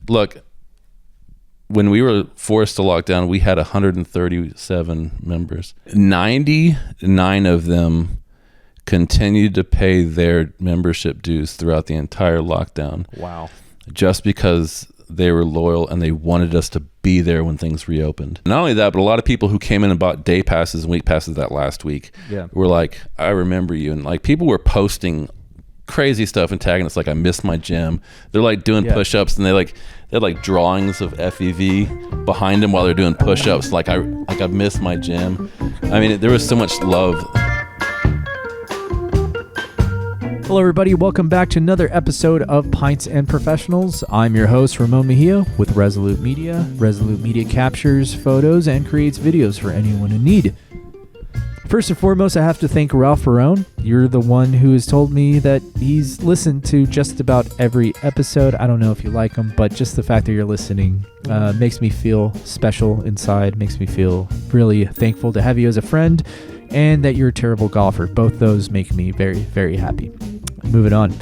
look, when we were forced to lock down, we had 137 members. 99 of them continued to pay their membership dues throughout the entire lockdown. Wow. Just because they were loyal and they wanted us to be there when things reopened. Not only that, but a lot of people who came in and bought day passes and week passes that last week were like, I remember you. And like people were posting crazy stuff and tagging us like, I missed my gym. They're like doing push-ups and they had like drawings of FEV behind them while they're doing push-ups. Like I missed my gym. I mean, there was so much love. Hello, everybody. Welcome back to another episode of Pints and Professionals. I'm your host, Ramon Mejia with Resolute Media. Resolute Media captures photos and creates videos for anyone in need. First and foremost, I have to thank Ralph Barone. You're the one who has told me that he's listened to just about every episode. I don't know if you like him, but just the fact that you're listening makes me feel special inside, makes me feel really thankful to have you as a friend, and that you're a terrible golfer. Both those make me very, very happy. Moving on.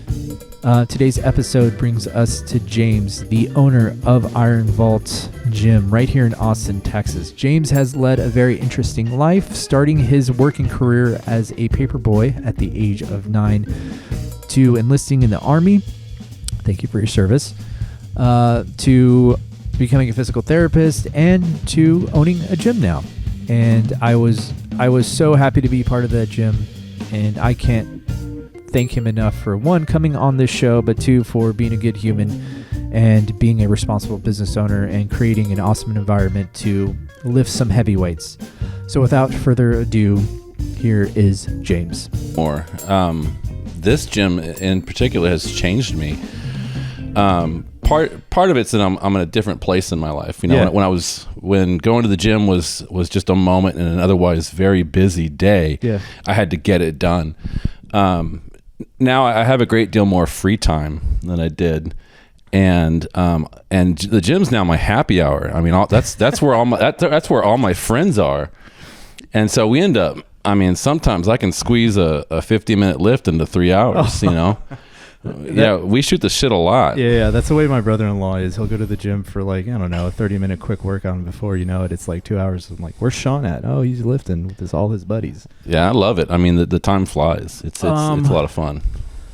Today's episode brings us to James, the owner of Iron Vault Gym right here in Austin, Texas. James has led a very interesting life, starting his working career as a paper boy at the age of 9 to enlisting in the Army. Thank you for your service. To becoming a physical therapist and to owning a gym now. And I was so happy to be part of that gym, and I can't thank him enough for one, coming on this show, but two, for being a good human and being a responsible business owner and creating an awesome environment to lift some heavyweights. So without further ado, here is James. This gym in particular has changed me. Part of it's that I'm in a different place in my life. You know, when going to the gym was just a moment in an otherwise very busy day. Yeah. I had to get it done. Now I have a great deal more free time than I did, and the gym's now my happy hour. I mean, that's where that's where all my friends are, and so we end up. I mean, sometimes I can squeeze a 50-minute lift into 3 hours. You know. We shoot the shit a lot. Yeah, that's the way my brother-in-law is. He'll go to the gym for like, I don't know, a 30-minute quick workout, and before you know it, it's like 2 hours. I'm like, where's Sean at? Oh, he's lifting with all his buddies. Yeah, I love it. I mean, the time flies. It's a lot of fun.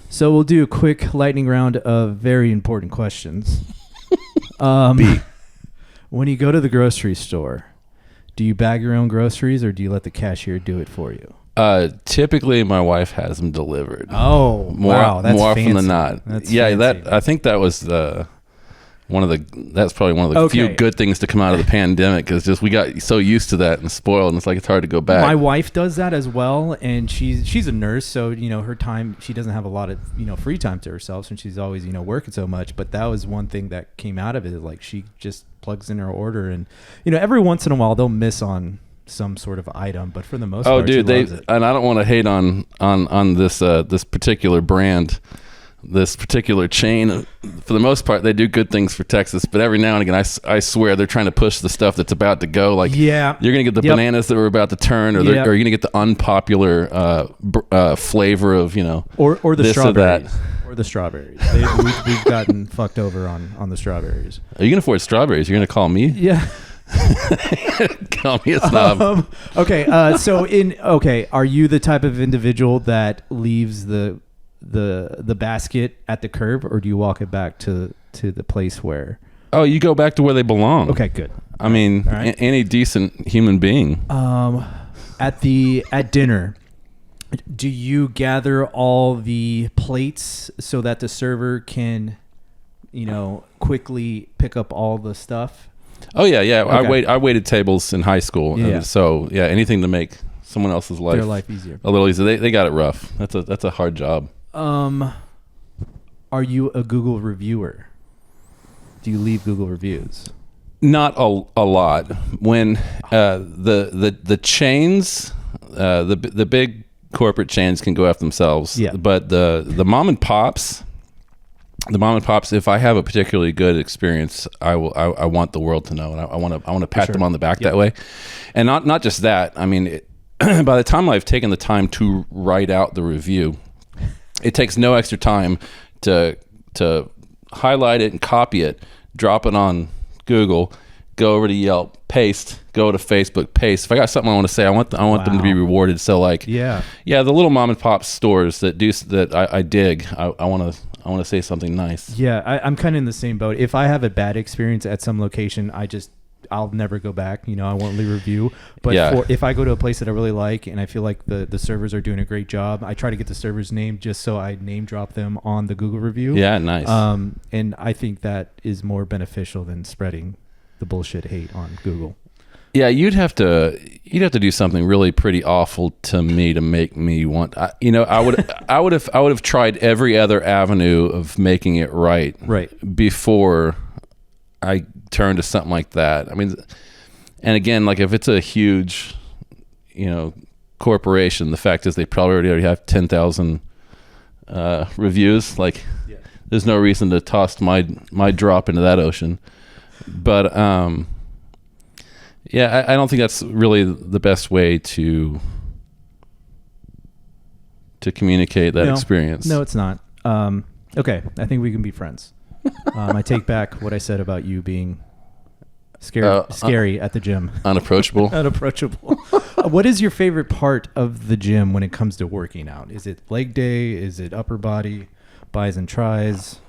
So we'll do a quick lightning round of very important questions. When you go to the grocery store, do you bag your own groceries or do you let the cashier do it for you? Typically my wife has them delivered. Oh, wow, that's more fancy. often than not. That's fancy. That I think that was that's probably one of the few good things to come out of the pandemic, because just we got so used to that and spoiled, and it's like it's hard to go back. My wife does that as well, and she's a nurse, so her time, she doesn't have a lot of free time to herself, and she's always working so much. But that was one thing that came out of it, like she just plugs in her order, and every once in a while they'll miss on some sort of item, but for the most part, dude, and I don't want to hate on this this particular brand, this particular chain. For the most part, they do good things for Texas, but every now and again, I swear they're trying to push the stuff that's about to go. Like, you're gonna get the bananas that were about to turn, or you're gonna get the unpopular flavor of or the this strawberries, or that. or the strawberries. We've gotten fucked over on the strawberries. Are you gonna afford strawberries? You're gonna call me? Yeah. Call me a snob. Okay. Are you the type of individual that leaves the basket at the curb, or do you walk it back to the place where? Oh, you go back to where they belong. Okay, good. I mean, any decent human being. At dinner, do you gather all the plates so that the server can, quickly pick up all the stuff? Oh yeah. Okay. I waited tables in high school, and so anything to make someone else's their life easier, a little easier. They got it rough. That's a hard job. Are you a Google reviewer? Do you leave Google reviews? Not a lot. When the chains, the big corporate chains can go after themselves. Yeah. But the mom and pops. If I have a particularly good experience, I want the world to know, and I want to pat them on the back that way. And not just that. I mean, by the time I've taken the time to write out the review, it takes no extra time to highlight it and copy it drop it on Google, go over to Yelp, paste, go to Facebook, paste. If I got something I want to say, I want them to be rewarded. So like, the little mom and pop stores that I dig. I want to say something nice. Yeah, I'm kind of in the same boat. If I have a bad experience at some location, I'll never go back. I won't leave a review. But if I go to a place that I really like and I feel like the servers are doing a great job, I try to get the server's name just so I name drop them on the Google review. Yeah, nice. And I think that is more beneficial than spreading the bullshit hate on Google. Yeah, you'd have to do something really pretty awful to me to make me want. I would have tried every other avenue of making it right before I turn to something like that. I mean, and again, like if it's a huge, corporation, the fact is they probably already have 10,000 reviews. Like, there's no reason to toss my drop into that ocean. But I don't think that's really the best way to communicate that experience. No, it's not. Okay, I think we can be friends. I take back what I said about you being scary at the gym. Unapproachable. Unapproachable. What is your favorite part of the gym when it comes to working out? Is it leg day? Is it upper body, bis and tris?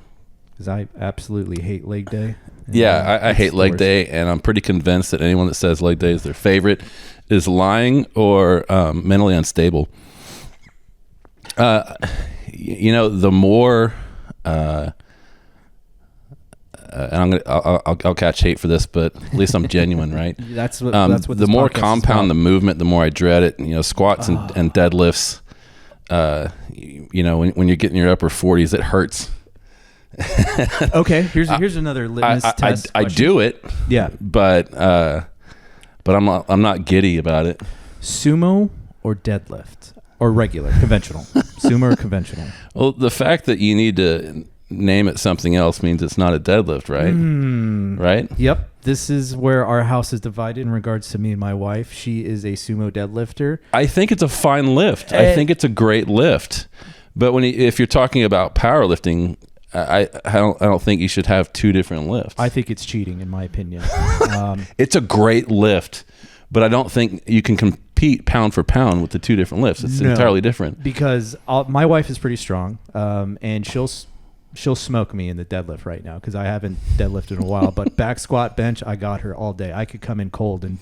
Because I absolutely hate leg day. I hate leg day, and I'm pretty convinced that anyone that says leg day is their favorite is lying or mentally unstable. The more, and I'll catch hate for this, but at least I'm genuine, right? That's what the more compound the movement, the more I dread it. Squats and deadlifts. When you're getting your upper 40s, it hurts. Okay, here's another litmus test. I do it. Yeah, but I'm not giddy about it. Sumo or deadlift or regular conventional? Sumo or conventional? Well, the fact that you need to name it something else means it's not a deadlift, right? Right? Yep. This is where our house is divided in regards to me and my wife. She is a sumo deadlifter. I think it's a fine lift. I think it's a great lift. But if you're talking about powerlifting, I don't think you should have two different lifts. I think it's cheating, in my opinion. It's a great lift, but I don't think you can compete pound for pound with the two different lifts. It's entirely different. Because my wife is pretty strong, and she'll smoke me in the deadlift right now because I haven't deadlifted in a while. But back squat, bench, I got her all day. I could come in cold and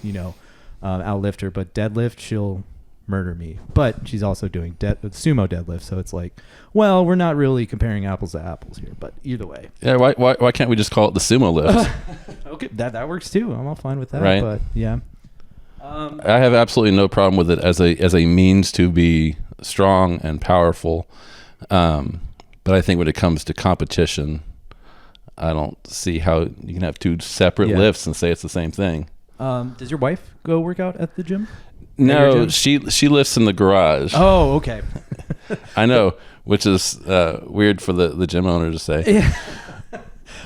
outlift her, but deadlift, she'll murder me. But she's also doing sumo deadlift, so it's like, well, we're not really comparing apples to apples here. But either way, yeah. Why can't we just call it the sumo lift? Okay, that works too. I'm all fine with that. Right. But yeah, I have absolutely no problem with it as a means to be strong and powerful. But I think when it comes to competition, I don't see how you can have two separate lifts and say it's the same thing. Does your wife go work out at the gym? No, she lifts in the garage. Oh, okay. I know, which is weird for the gym owner to say. Yeah.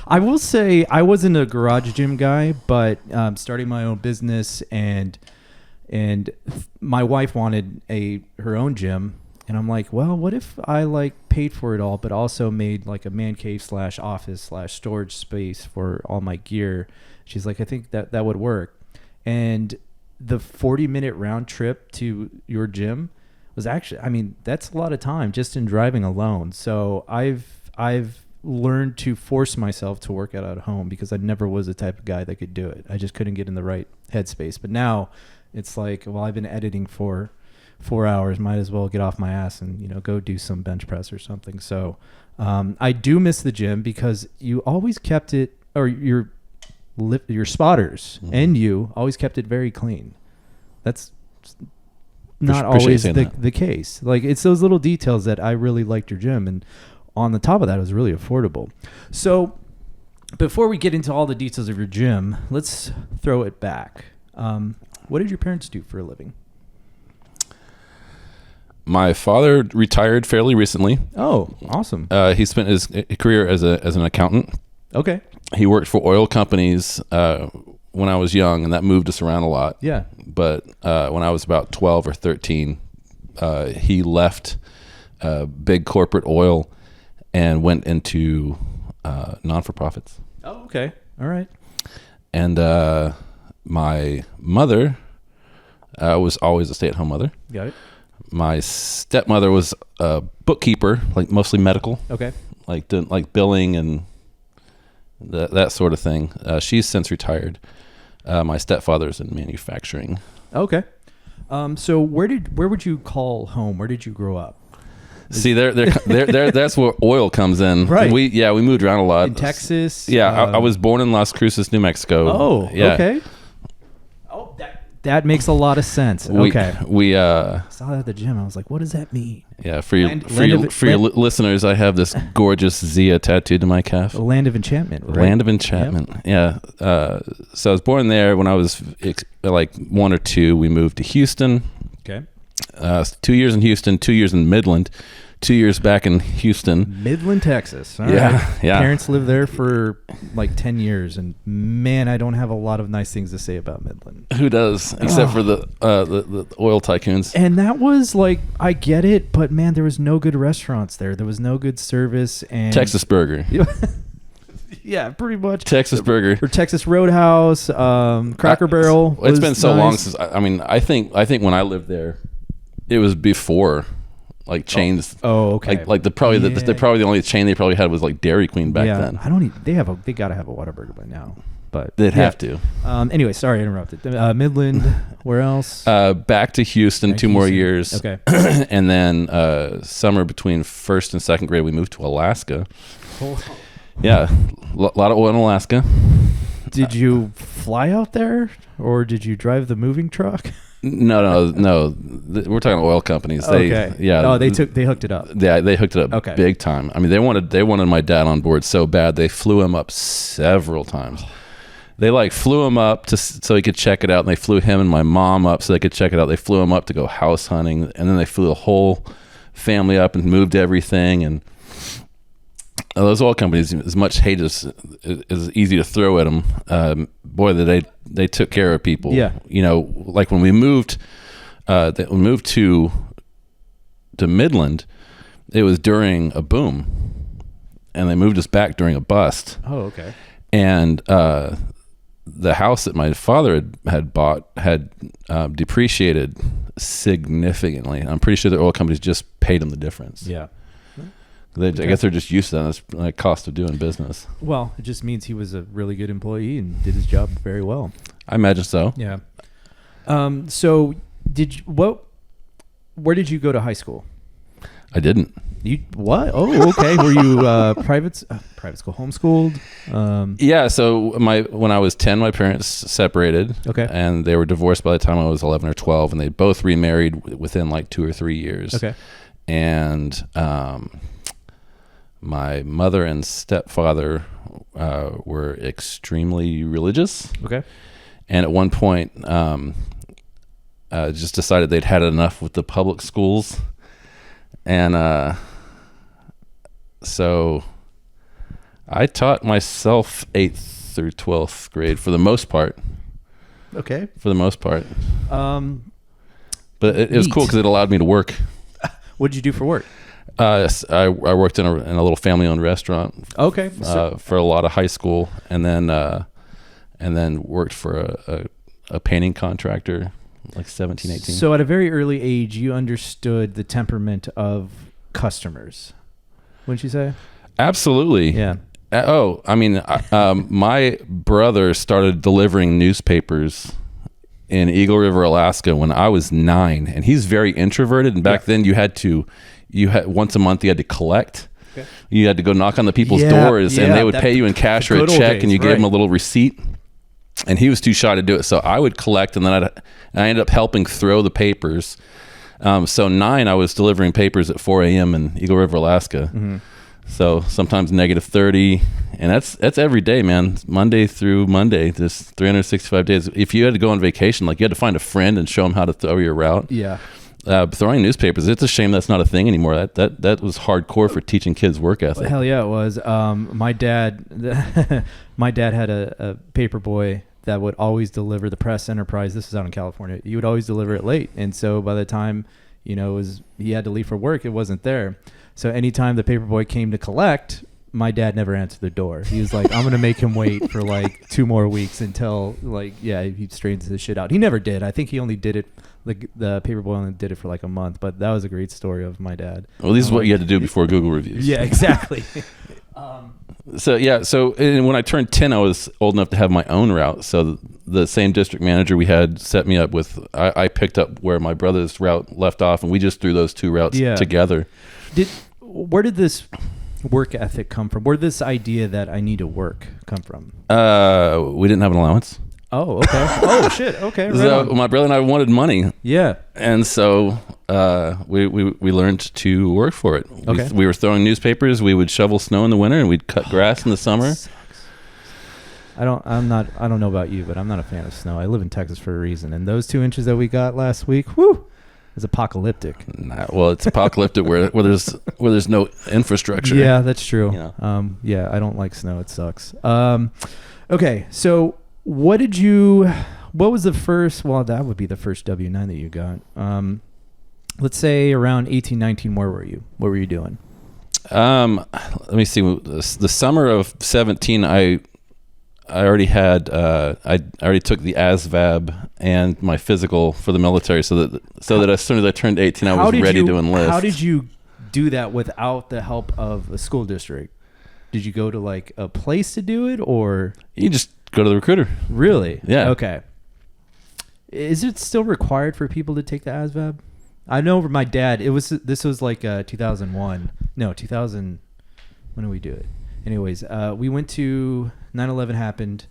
I will say I wasn't a garage gym guy, but starting my own business and my wife wanted her own gym. And I'm like, well, what if I paid for it all, but also made like a man cave / office / storage space for all my gear? She's like, I think that would work. And the 40-minute round trip to your gym was actually, that's a lot of time just in driving alone. So I've learned to force myself to work out at home because I never was the type of guy that could do it. I just couldn't get in the right headspace. But now it's like, well, I've been editing for 4 hours, might as well get off my ass and go do some bench press or something. So I do miss the gym because you always kept it, or your spotters and you always kept it very clean. That's not always the case. Like, it's those little details that I really liked your gym, and on the top of that, it was really affordable. So before we get into all the details of your gym, let's throw it back. What did your parents do for a living? My father retired fairly recently. Oh, awesome. He spent his career as an accountant. Okay. He worked for oil companies when I was young, and that moved us around a lot. Yeah. But when I was about 12 or 13, he left big corporate oil and went into non-for-profits. Oh, okay. All right. And my mother was always a stay-at-home mother. Got it. My stepmother was a bookkeeper, like mostly medical. Okay. Like billing and that sort of thing. She's since retired. My stepfather's in manufacturing. Okay. So where would you call home? Where did you grow up? See, there, that's where oil comes in. Right. We moved around a lot. In Texas? Yeah, I was born in Las Cruces, New Mexico. Oh, yeah. Okay. Oh, that makes a lot of sense. Okay. We saw that at the gym. I was like, what does that mean? Yeah, for your listeners, I have this gorgeous Zia tattooed to my calf. The land of enchantment. Right? Land of enchantment. Yep. Yeah. So I was born there. When I was like 1 or 2, we moved to Houston. Okay. 2 years in Houston, 2 years in Midland, 2 years back in Houston. Midland, Texas. All yeah, right. yeah. Parents lived there for like 10 years, and man, I don't have a lot of nice things to say about Midland. Who does? Except for the oil tycoons. And that was like, I get it, but man, there was no good restaurants there. There was no good service. And Texas Burger. Yeah, pretty much. Texas Burger or Texas Roadhouse, Cracker Barrel. It's been so nice. long since. I think when I lived there, it was before like chains. Oh, okay. Like probably the only chain they probably had was like Dairy Queen back then. I don't even. They gotta have a Whataburger by now. But they'd have to. Anyway, sorry I interrupted. Midland. Where else? Back to Houston. 2 more years. Okay. And then summer between 1st and 2nd grade, we moved to Alaska. Yeah, a lot of oil in Alaska. Did you fly out there, or did you drive the moving truck? No. We're talking oil companies. Okay. They hooked it up. Yeah, they hooked it up big time. I mean, they wanted my dad on board so bad they flew him up several times. They flew him up so he could check it out, and they flew him and my mom up so they could check it out. They flew him up to go house hunting, and then they flew the whole family up and moved everything. And those oil companies, as much hate as easy to throw at them, boy, they took care of people. Yeah. Like when we moved to Midland, it was during a boom, and they moved us back during a bust. Oh, okay. And the house that my father had bought had depreciated significantly. I'm pretty sure the oil companies just paid them the difference. Yeah. I guess they're just used to that. It's the cost of doing business. Well, it just means he was a really good employee and did his job very well. I imagine so. Yeah. So where did you go to high school? I didn't. You what? Oh, okay. Were you private school, homeschooled? Yeah. So when I was 10, my parents separated. Okay. And they were divorced by the time I was 11 or 12, and they both remarried within like 2 or 3 years. Okay. And my mother and stepfather were extremely religious. Okay. And at one point, just decided they'd had enough with the public schools. And so I taught myself 8th through 12th grade for the most part. Okay. For the most part. But it was Neat. cool because it allowed me to work. What did you do for work? I worked in a little family-owned restaurant. Okay. For a lot of high school, and then worked for a painting contractor, like 17, 18. So at a very early age, you understood the temperament of customers, wouldn't you say? Absolutely. Yeah. My brother started delivering newspapers in Eagle River, Alaska when I was 9, and he's very introverted. And back then you had once a month you had to collect. Okay. You had to go knock on the people's doors, and they would pay you in cash or a check, and you gave them a little receipt. And he was too shy to do it, so I would collect, and then I ended up helping throw the papers. So 9, I was delivering papers at 4 a.m. in Eagle River, Alaska. Mm-hmm. So sometimes -30, and that's every day, man. Monday through Monday, just 365 days. If you had to go on vacation, like you had to find a friend and show them how to throw your route. Yeah. Throwing newspapers, it's a shame that's not a thing anymore. That was hardcore for teaching kids work ethic. Well, hell yeah, it was. My dad had a paper boy that would always deliver the Press Enterprise. This is out in California. He would always deliver it late, and so by the time he had to leave for work, it wasn't there. So anytime the paper boy came to collect, my dad never answered the door. He was like, I'm going to make him wait for like 2 more weeks until he straightens his shit out. He never did. I think he only did it, like the paperboy only did it for like a month, but that was a great story of my dad. Well, this is what you had to do before Google reviews. Yeah, exactly. So and when I turned 10, I was old enough to have my own route. So the same district manager we had set me up with, I picked up where my brother's route left off, and we just threw those 2 routes together. Where did this work ethic come from? Where did this idea that I need to work come from? We didn't have an allowance. Oh, okay. Oh, shit. Okay. Right So on. my brother and I wanted money. Yeah. And so we learned to work for it. Okay. We were throwing newspapers. We would shovel snow in the winter, and we'd cut grass in the summer. I don't know about you, but I'm not a fan of snow. I live in Texas for a reason, and those 2 inches that we got last week, whoo, is apocalyptic. Well, it's apocalyptic where there's no infrastructure. Yeah, that's true. You know? Yeah, I don't like snow. It sucks. Okay, so what was the first, well, that would be the first W-9 that you got. Let's say around 18, 19, where were you? What were you doing? Let me see. The summer of 17, I already had I already took the ASVAB and my physical for the military, so that as soon as I turned 18, I was ready to enlist. How did you do that without the help of a school district? Did you go to like a place to do it, or you just go to the recruiter? Really? Yeah. Okay. Is it still required for people to take the ASVAB? I know my dad. This was like 2001. No, 2000. When did we do it? Anyways, we went to 9/11 happened,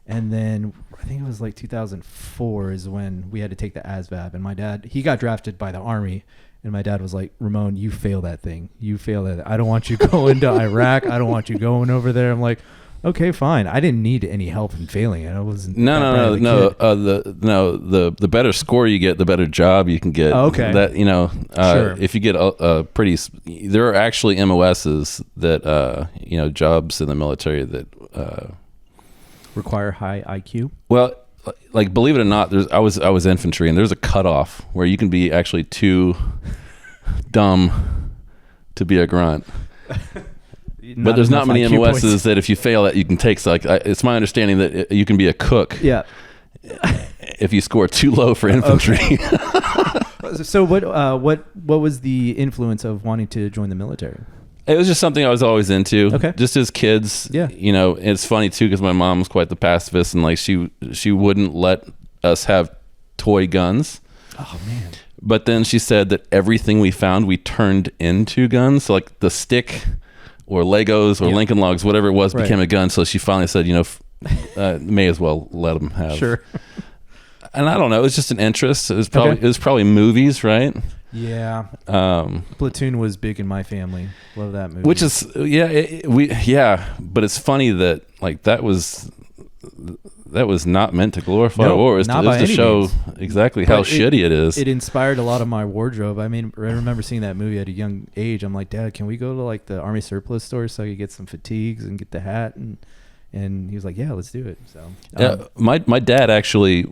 and then I think it was like 2004 is when we had to take the ASVAB. And my dad, he got drafted by the Army, and my dad was like, "Ramon, you fail that thing. You fail that. I don't want you going to Iraq. I don't want you going over there." I'm like, okay, fine. I didn't need any help in failing it. I wasn't. No. The better score you get, the better job you can get. Oh, okay. That Sure. If you get a pretty, there are actually MOSs that jobs in the military that require high IQ. Well, like believe it or not, I was infantry, and there's a cutoff where you can be actually too dumb to be a grunt. But there's not many IQ MOSs points. that if you fail that you can take. So it's my understanding that you can be a cook. Yeah. If you score too low for infantry. Okay. So what was the influence of wanting to join the military? It was just something I was always into. Okay. Just as kids. Yeah. It's funny too because my mom was quite the pacifist, and like she wouldn't let us have toy guns. Oh man. But then she said that everything we found we turned into guns. So like the stick or Legos or Lincoln Logs, whatever it was, became a gun. So she finally said, may as well let them have. Sure. And I don't know. It was just an interest. It was probably movies, right? Yeah. Platoon was big in my family. Love that movie. Which is but it's funny that like that was not meant to glorify war. It was to show exactly how shitty it is. It inspired a lot of my wardrobe. I mean, I remember seeing that movie at a young age. I'm like, Dad, can we go to like the Army surplus store so I could get some fatigues and get the hat? And he was like, yeah, let's do it. So my dad actually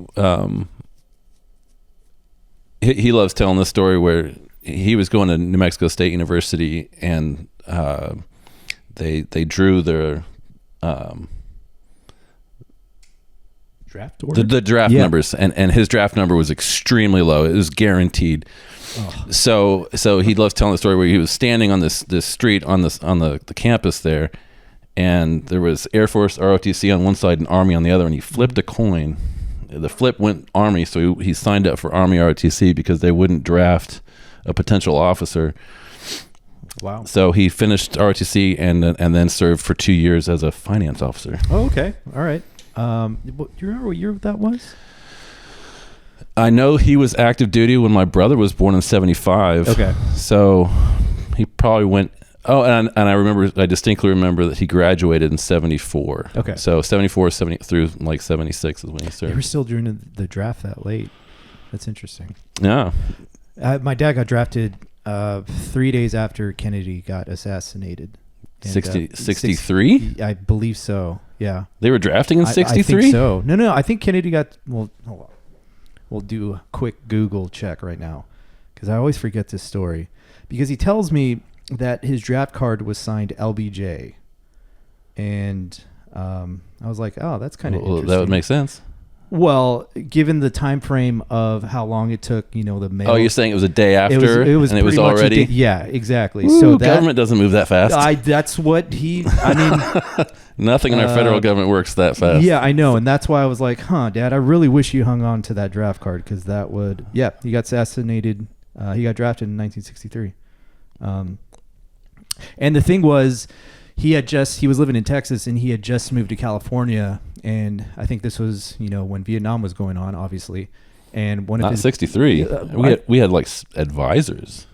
he loves telling this story where he was going to New Mexico State University, and they drew their draft order? The draft numbers, and his draft number was extremely low. It was guaranteed. Oh. So he loves telling the story where he was standing on this street on the campus there, and there was Air Force ROTC on one side and Army on the other, and he flipped a coin. The flip went Army, so he signed up for Army ROTC because they wouldn't draft a potential officer. Wow. So he finished ROTC and then served for 2 years as a finance officer. Oh, okay. All right. Do you remember what year that was? I know he was active duty when my brother was born in 75. Okay. So he probably went. Oh, and I distinctly remember that he graduated in 74. Okay. So 74, 70 through like 76 is when he served. They were still doing the draft that late. That's interesting. Yeah. My dad got drafted 3 days after Kennedy got assassinated. 63? I believe so. Yeah. They were drafting in 63? I think so. No. I think Kennedy got. Well, hold on. We'll do a quick Google check right now because I always forget this story because he tells me that his draft card was signed LBJ. and I was like, oh, that's kind of interesting. That would make sense. Well, given the time frame of how long it took, the mail. Oh, you're saying it was a day after, it was and it was pretty much already. yeah, exactly. Ooh, so government doesn't move that fast. That's what Nothing in our federal government works that fast. Yeah, I know, and that's why I was like, Dad, I really wish you hung on to that draft card, because that would. Yeah, he got assassinated. He got drafted in 1963. And the thing was, he was living in Texas, and he had just moved to California, and I think this was when Vietnam was going on, obviously, and one of his 63. We had like advisors.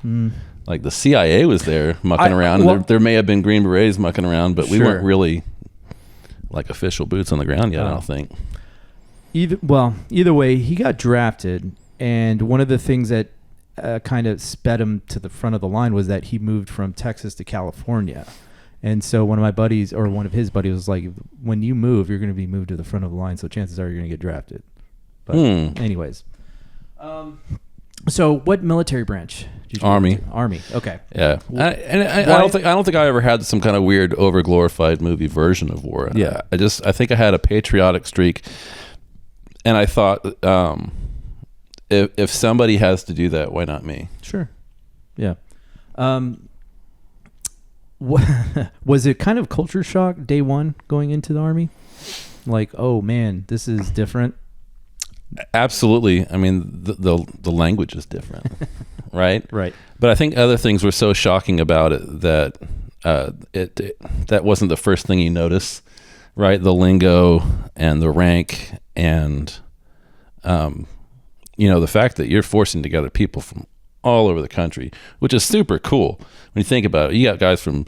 Like the CIA was there mucking around. Well, there may have been Green Berets mucking around, but we weren't really like official boots on the ground yet. I don't think. Either way, he got drafted, and one of the things that kind of sped him to the front of the line was that he moved from Texas to California. And so one of his buddies was like, when you move, you're going to be moved to the front of the line, so chances are you're going to get drafted. But anyways. So what military branch did you Army. go to? Army. Okay. Yeah. I don't think I ever had some kind of weird overglorified movie version of war. Yeah. I think I had a patriotic streak, and I thought if somebody has to do that, why not me? Sure. Yeah. Was it kind of culture shock day one going into the Army? Like, oh man, this is different. Absolutely. I mean, the language is different, right? Right. But I think other things were so shocking about it that that wasn't the first thing you notice, right? The lingo and the rank and the fact that you're forcing together people from all over the country, which is super cool when you think about it. You got guys from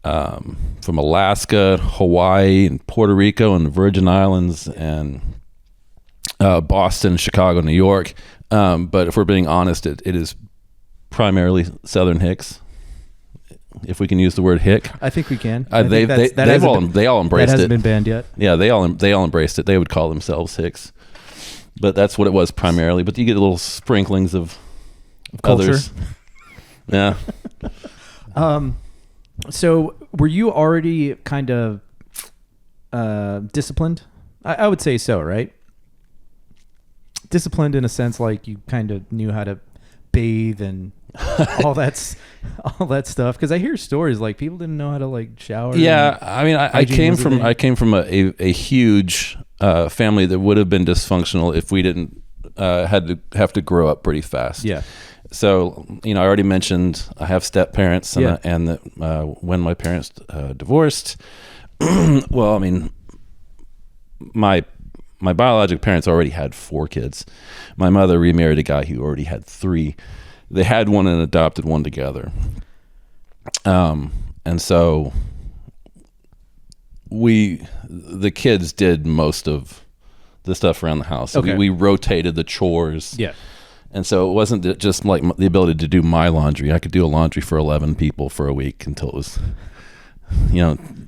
Alaska, Hawaii, and Puerto Rico, and the Virgin Islands, and Boston, Chicago, New York. But if we're being honest, it is primarily Southern Hicks, if we can use the word hick. I think we can. They all embraced it. That hasn't been banned yet. Yeah, they all embraced it. They would call themselves Hicks, but that's what it was primarily. But you get little sprinklings of culture. Others. Yeah. So were you already kind of disciplined? I would say so, right? Disciplined in a sense, like you kind of knew how to bathe and all that stuff. Because I hear stories like people didn't know how to like shower. Yeah, I mean, I came from a huge family that would have been dysfunctional if we didn't have to grow up pretty fast. Yeah. So, I already mentioned I have step parents, and when my parents divorced, well, I mean, my biological parents already had 4 kids. My mother remarried a guy who already had 3. They had one and adopted one together. And so the kids did most of the stuff around the house. Okay. We rotated the chores. Yeah. And so it wasn't just like the ability to do my laundry. I could do a laundry for 11 people for a week until it was,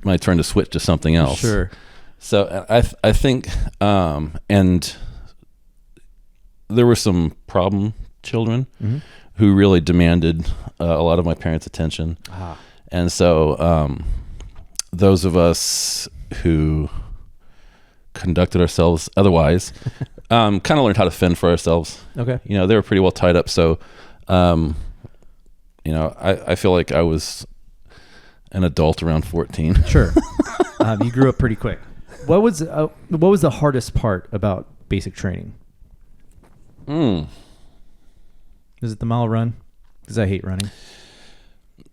my turn to switch to something else. Sure. So I think, and there were some problem children who really demanded a lot of my parents' attention. And so those of us who conducted ourselves otherwise kind of learned how to fend for ourselves. Okay. They were pretty well tied up. So, I feel like I was an adult around 14. Sure. You grew up pretty quick. What was the hardest part about basic training? Is it the mile run? Because I hate running.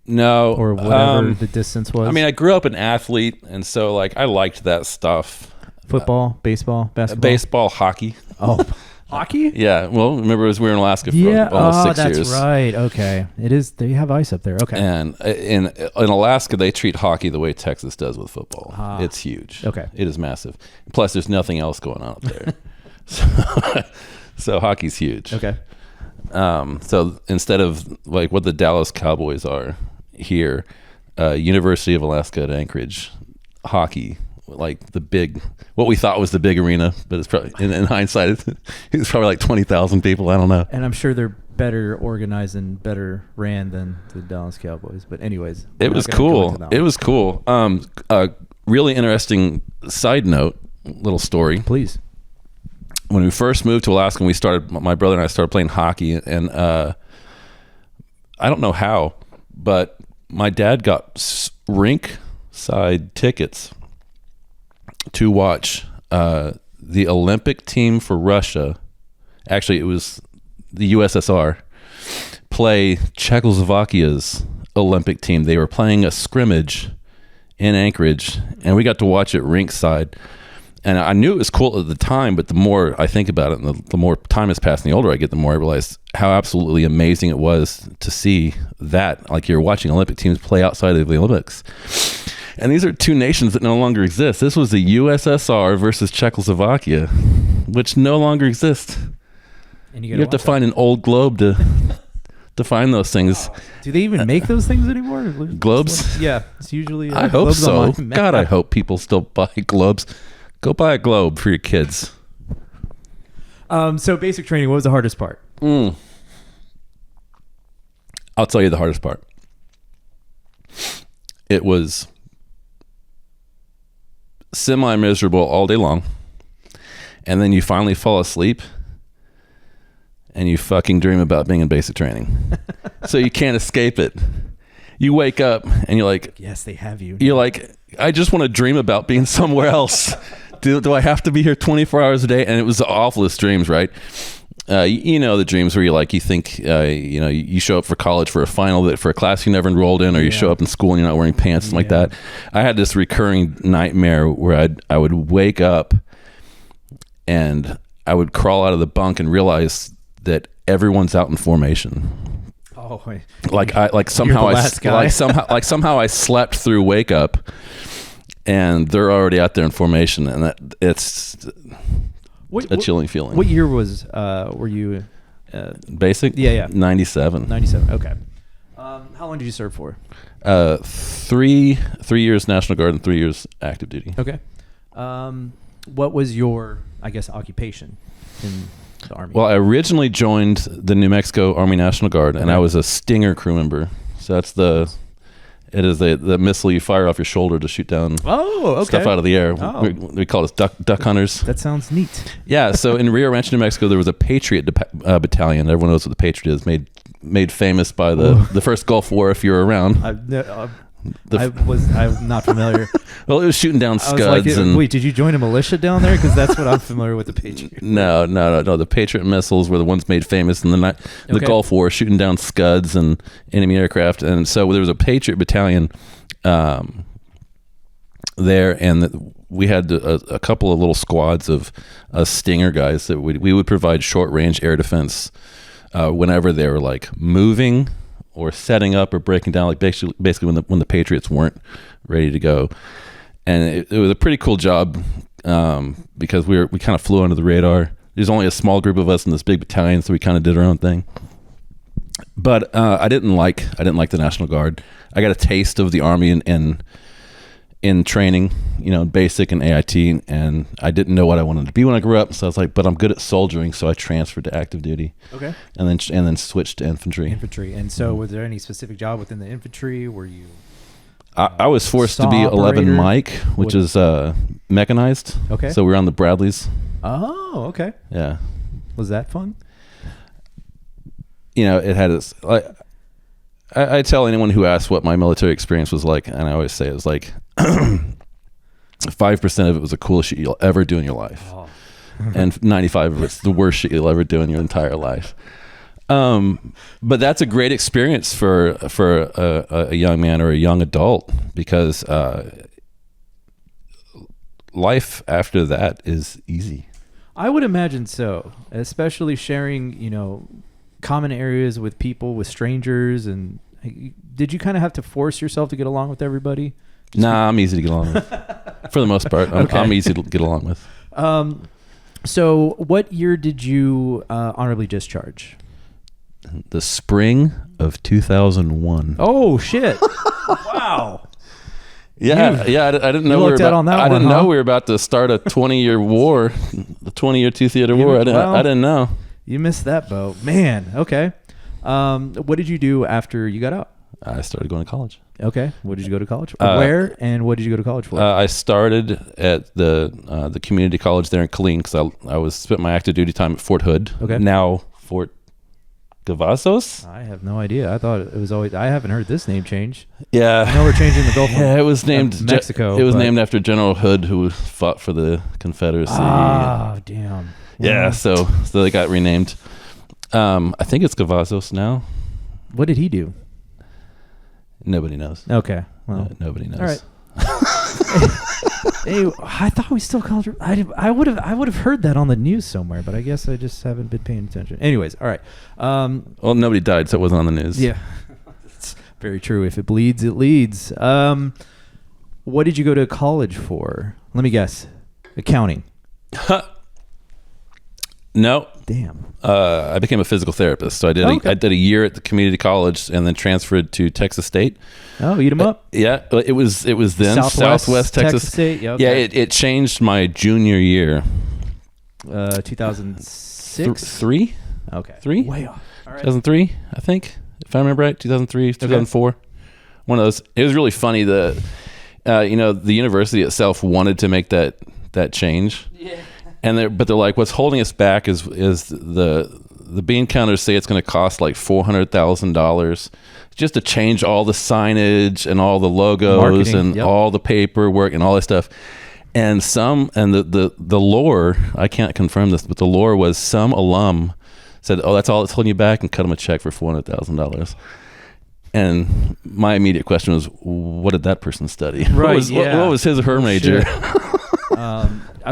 No. Or whatever the distance was. I mean, I grew up an athlete, and so like I liked that stuff. Football, baseball, basketball? Baseball, hockey. Oh, hockey? Yeah. Well, remember we were in Alaska for almost 6 years. That's right. Okay. It is. They have ice up there. Okay. And in Alaska, they treat hockey the way Texas does with football. It's huge. Okay. It is massive. Plus, there's nothing else going on up there. So hockey's huge. Okay. So instead of like what the Dallas Cowboys are here, University of Alaska at Anchorage, hockey, like what we thought was the big arena, but it's probably in hindsight, it's probably like 20,000 people. I don't know. And I'm sure they're better organized and better ran than the Dallas Cowboys. But anyways, it was cool. It was cool. Really interesting side note, little story. Please. When we first moved to Alaska, my brother and I started playing hockey, and I don't know how, but my dad got rink side tickets to watch the Olympic team for Russia. Actually, it was the USSR play Czechoslovakia's Olympic team. They were playing a scrimmage in Anchorage, and we got to watch it rinkside. And I knew it was cool at the time, but the more I think about it, and the more time has passed, and the older I get, the more I realize how absolutely amazing it was to see that. Like, you're watching Olympic teams play outside of the Olympics. And these are two nations that no longer exist. This was the USSR versus Czechoslovakia, which no longer exist. And you have to find an old globe to find those things. Do they even make those things anymore? Globes? Yeah, it's usually. I hope so. God, I hope people still buy globes. Go buy a globe for your kids. So basic training, what was the hardest part? I'll tell you the hardest part. It was semi-miserable all day long. And then you finally fall asleep and you fucking dream about being in basic training. So you can't escape it. You wake up and you're like, yes, they have you. You're like, I just want to dream about being somewhere else. Do I have to be here 24 hours a day? And it was the awfulest dreams, right? You know, the dreams where you think, you show up for college for a final for a class you never enrolled in, or you show up in school and you're not wearing pants, something like that. I had this recurring nightmare where I would wake up and I would crawl out of the bunk and realize that everyone's out in formation. Oh, wait. Somehow I slept through wake up, and they're already out there in formation, and it's a chilling feeling. What year were you? Basic? Yeah. 97. 97. Okay. How long did you serve for? 3 years National Guard and 3 years active duty. Okay. What was your, I guess, occupation in the Army? Well, I originally joined the New Mexico Army National Guard, and I was a Stinger crew member. So that's the missile you fire off your shoulder to shoot down stuff out of the air. Oh. We call it duck hunters. That sounds neat. Yeah, so in Rio Rancho, New Mexico, there was a Patriot battalion. Everyone knows what the Patriot is, made famous by the first Gulf War, if you're around. I'm not familiar. Well, it was shooting down Scuds. Wait, did you join a militia down there? Because that's what I'm familiar with the Patriot. No. The Patriot missiles were the ones made famous in the Gulf War, shooting down Scuds and enemy aircraft. And so there was a Patriot battalion there, and we had a couple of little squads of Stinger guys that we would provide short-range air defense whenever they were like moving or setting up or breaking down, like basically when the Patriots weren't ready to go. And it was a pretty cool job because we kind of flew under the radar. There's only a small group of us in this big battalion, so we kind of did our own thing. But I didn't like the National Guard. I got a taste of the Army in training, basic and AIT, and I didn't know what I wanted to be when I grew up. So I was like, but I'm good at soldiering, so I transferred to active duty. Okay. And then switched to infantry. And so, was there any specific job within the infantry? Were you? I was forced to be 11 Mike, which is mechanized. Okay. So we were on the Bradleys. Oh, okay. Yeah. Was that fun? It had its. I tell anyone who asks what my military experience was like, and I always say it was like 5% of it was the coolest shit you'll ever do in your life, and 95 of it's the worst shit you'll ever do in your entire life. But that's a great experience for a young man or a young adult, because life after that is easy. I would imagine so, especially sharing, common areas with people, with strangers. And did you kind of have to force yourself to get along with everybody? I'm easy to get along with. For the most part, I'm easy to get along with. So what year did you honorably discharge? The spring of 2001. Oh shit! Wow. Yeah. I didn't know we were about to start a 20-year war, the 20-year two-theater war. I didn't know. You missed that boat, man. Okay. What did you do after you got out? I started going to college. Okay. What did you go to college for? Where and what did you go to college for? I started at the community college there in Killeen because I spent my active duty time at Fort Hood. Okay. Now Fort Cavazos. I have no idea. I thought it was always. I haven't heard this name change. Yeah. I know we're changing the Gulf. Yeah, it was named Mexico. It was named after General Hood, who fought for the Confederacy. Ah, damn. Yeah. So they got renamed. I think it's Cavazos now. What did he do? Nobody knows. Okay. Well, nobody knows. All right. Hey, I thought we still called her. I would have heard that on the news somewhere, but I guess I just haven't been paying attention. Anyways, all right. Well, nobody died, so it wasn't on the news. Yeah, it's very true. If it bleeds, it leads. What did you go to college for? Let me guess. Accounting. No. Damn. I became a physical therapist, so I did a year at the community college and then transferred to Texas State. Oh, eat them up. Yeah, it was then Southwest Texas State. Yeah, okay. Yeah, it changed my junior year. 2006. Three. Okay. 3. Way off. All right. 2003, I think, if I remember right. 2003, 2004. One of those. It was really funny. The university itself wanted to make that change. Yeah. But they're like, what's holding us back is the bean counters say it's going to cost like $400,000 just to change all the signage and all the logos and all the paperwork and all that stuff. And the lore, I can't confirm this, but the lore was some alum said, "Oh, that's all that's holding you back," and cut them a check for $400,000. And my immediate question was, what did that person study? Right. What was his or her major?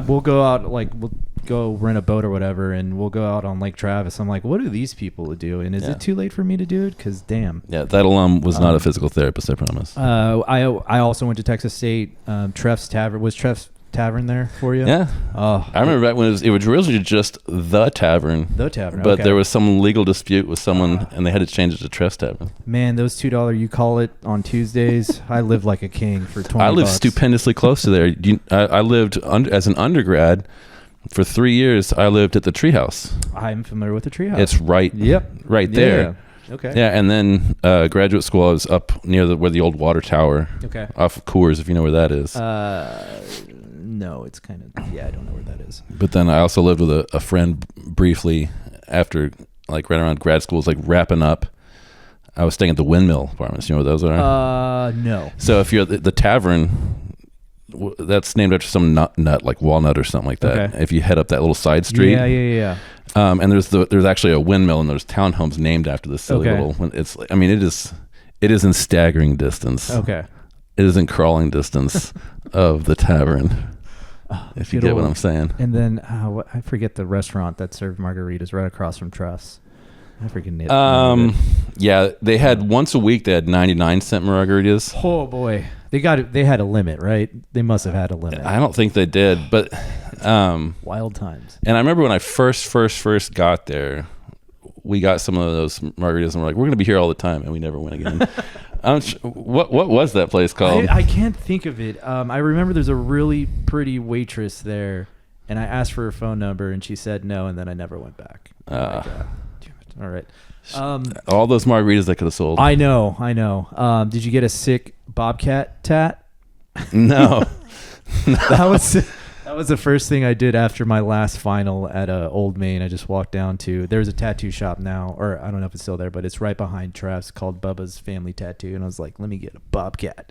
We'll go out, we'll go rent a boat or whatever, and we'll go out on Lake Travis. I'm like, what do these people do? And is it too late for me to do it? Because damn. Yeah, that alum was not a physical therapist, I promise. I also went to Texas State. Treff's Tavern. Was Treff's Tavern there for you? Yeah. Oh, I remember back when it was originally just the Tavern. The Tavern. But there was some legal dispute with someone, and they had to change it to Treff's Tavern. Man, those $2 you call it on Tuesdays. I lived like a king for $20. I lived stupendously close to there. I lived as an undergrad for 3 years. I lived at the Treehouse. I'm familiar with the Treehouse. It's right. Yep. Right there. Yeah. Okay. Yeah, and then graduate school, I was up near where the old water tower. Okay. Off of Coors, if you know where that is. No, it's kind of, I don't know where that is. But then I also lived with a friend briefly after, right around grad school, was wrapping up. I was staying at the Windmill Apartments. You know where those are? No. So if you're the tavern, that's named after some nut like walnut or something like that. Okay. If you head up that little side street. Yeah. And there's actually a windmill and there's townhomes named after this silly little. It is in staggering distance. Okay. It is in crawling distance of the tavern. If you get what I'm saying. And then I forget the restaurant that served margaritas right across from Truss. I freaking it. Yeah, they had once a week. They had 99-cent margaritas. Oh boy, they had a limit, right? They must have had a limit. I don't think they did, but wild times. And I remember when I first got there, we got some of those margaritas, and we're like, we're going to be here all the time, and we never went again. What was that place called? I can't think of it. I remember there's a really pretty waitress there, and I asked for her phone number, and she said no, and then I never went back. Damn it. All right. All those margaritas I could have sold. I know. Did you get a sick Bobcat tat? No. That was the first thing I did after my last final at Old Main. I just walked down to, there's a tattoo shop now, or I don't know if it's still there, but it's right behind Treff's called Bubba's Family Tattoo. And I was like, let me get a Bobcat.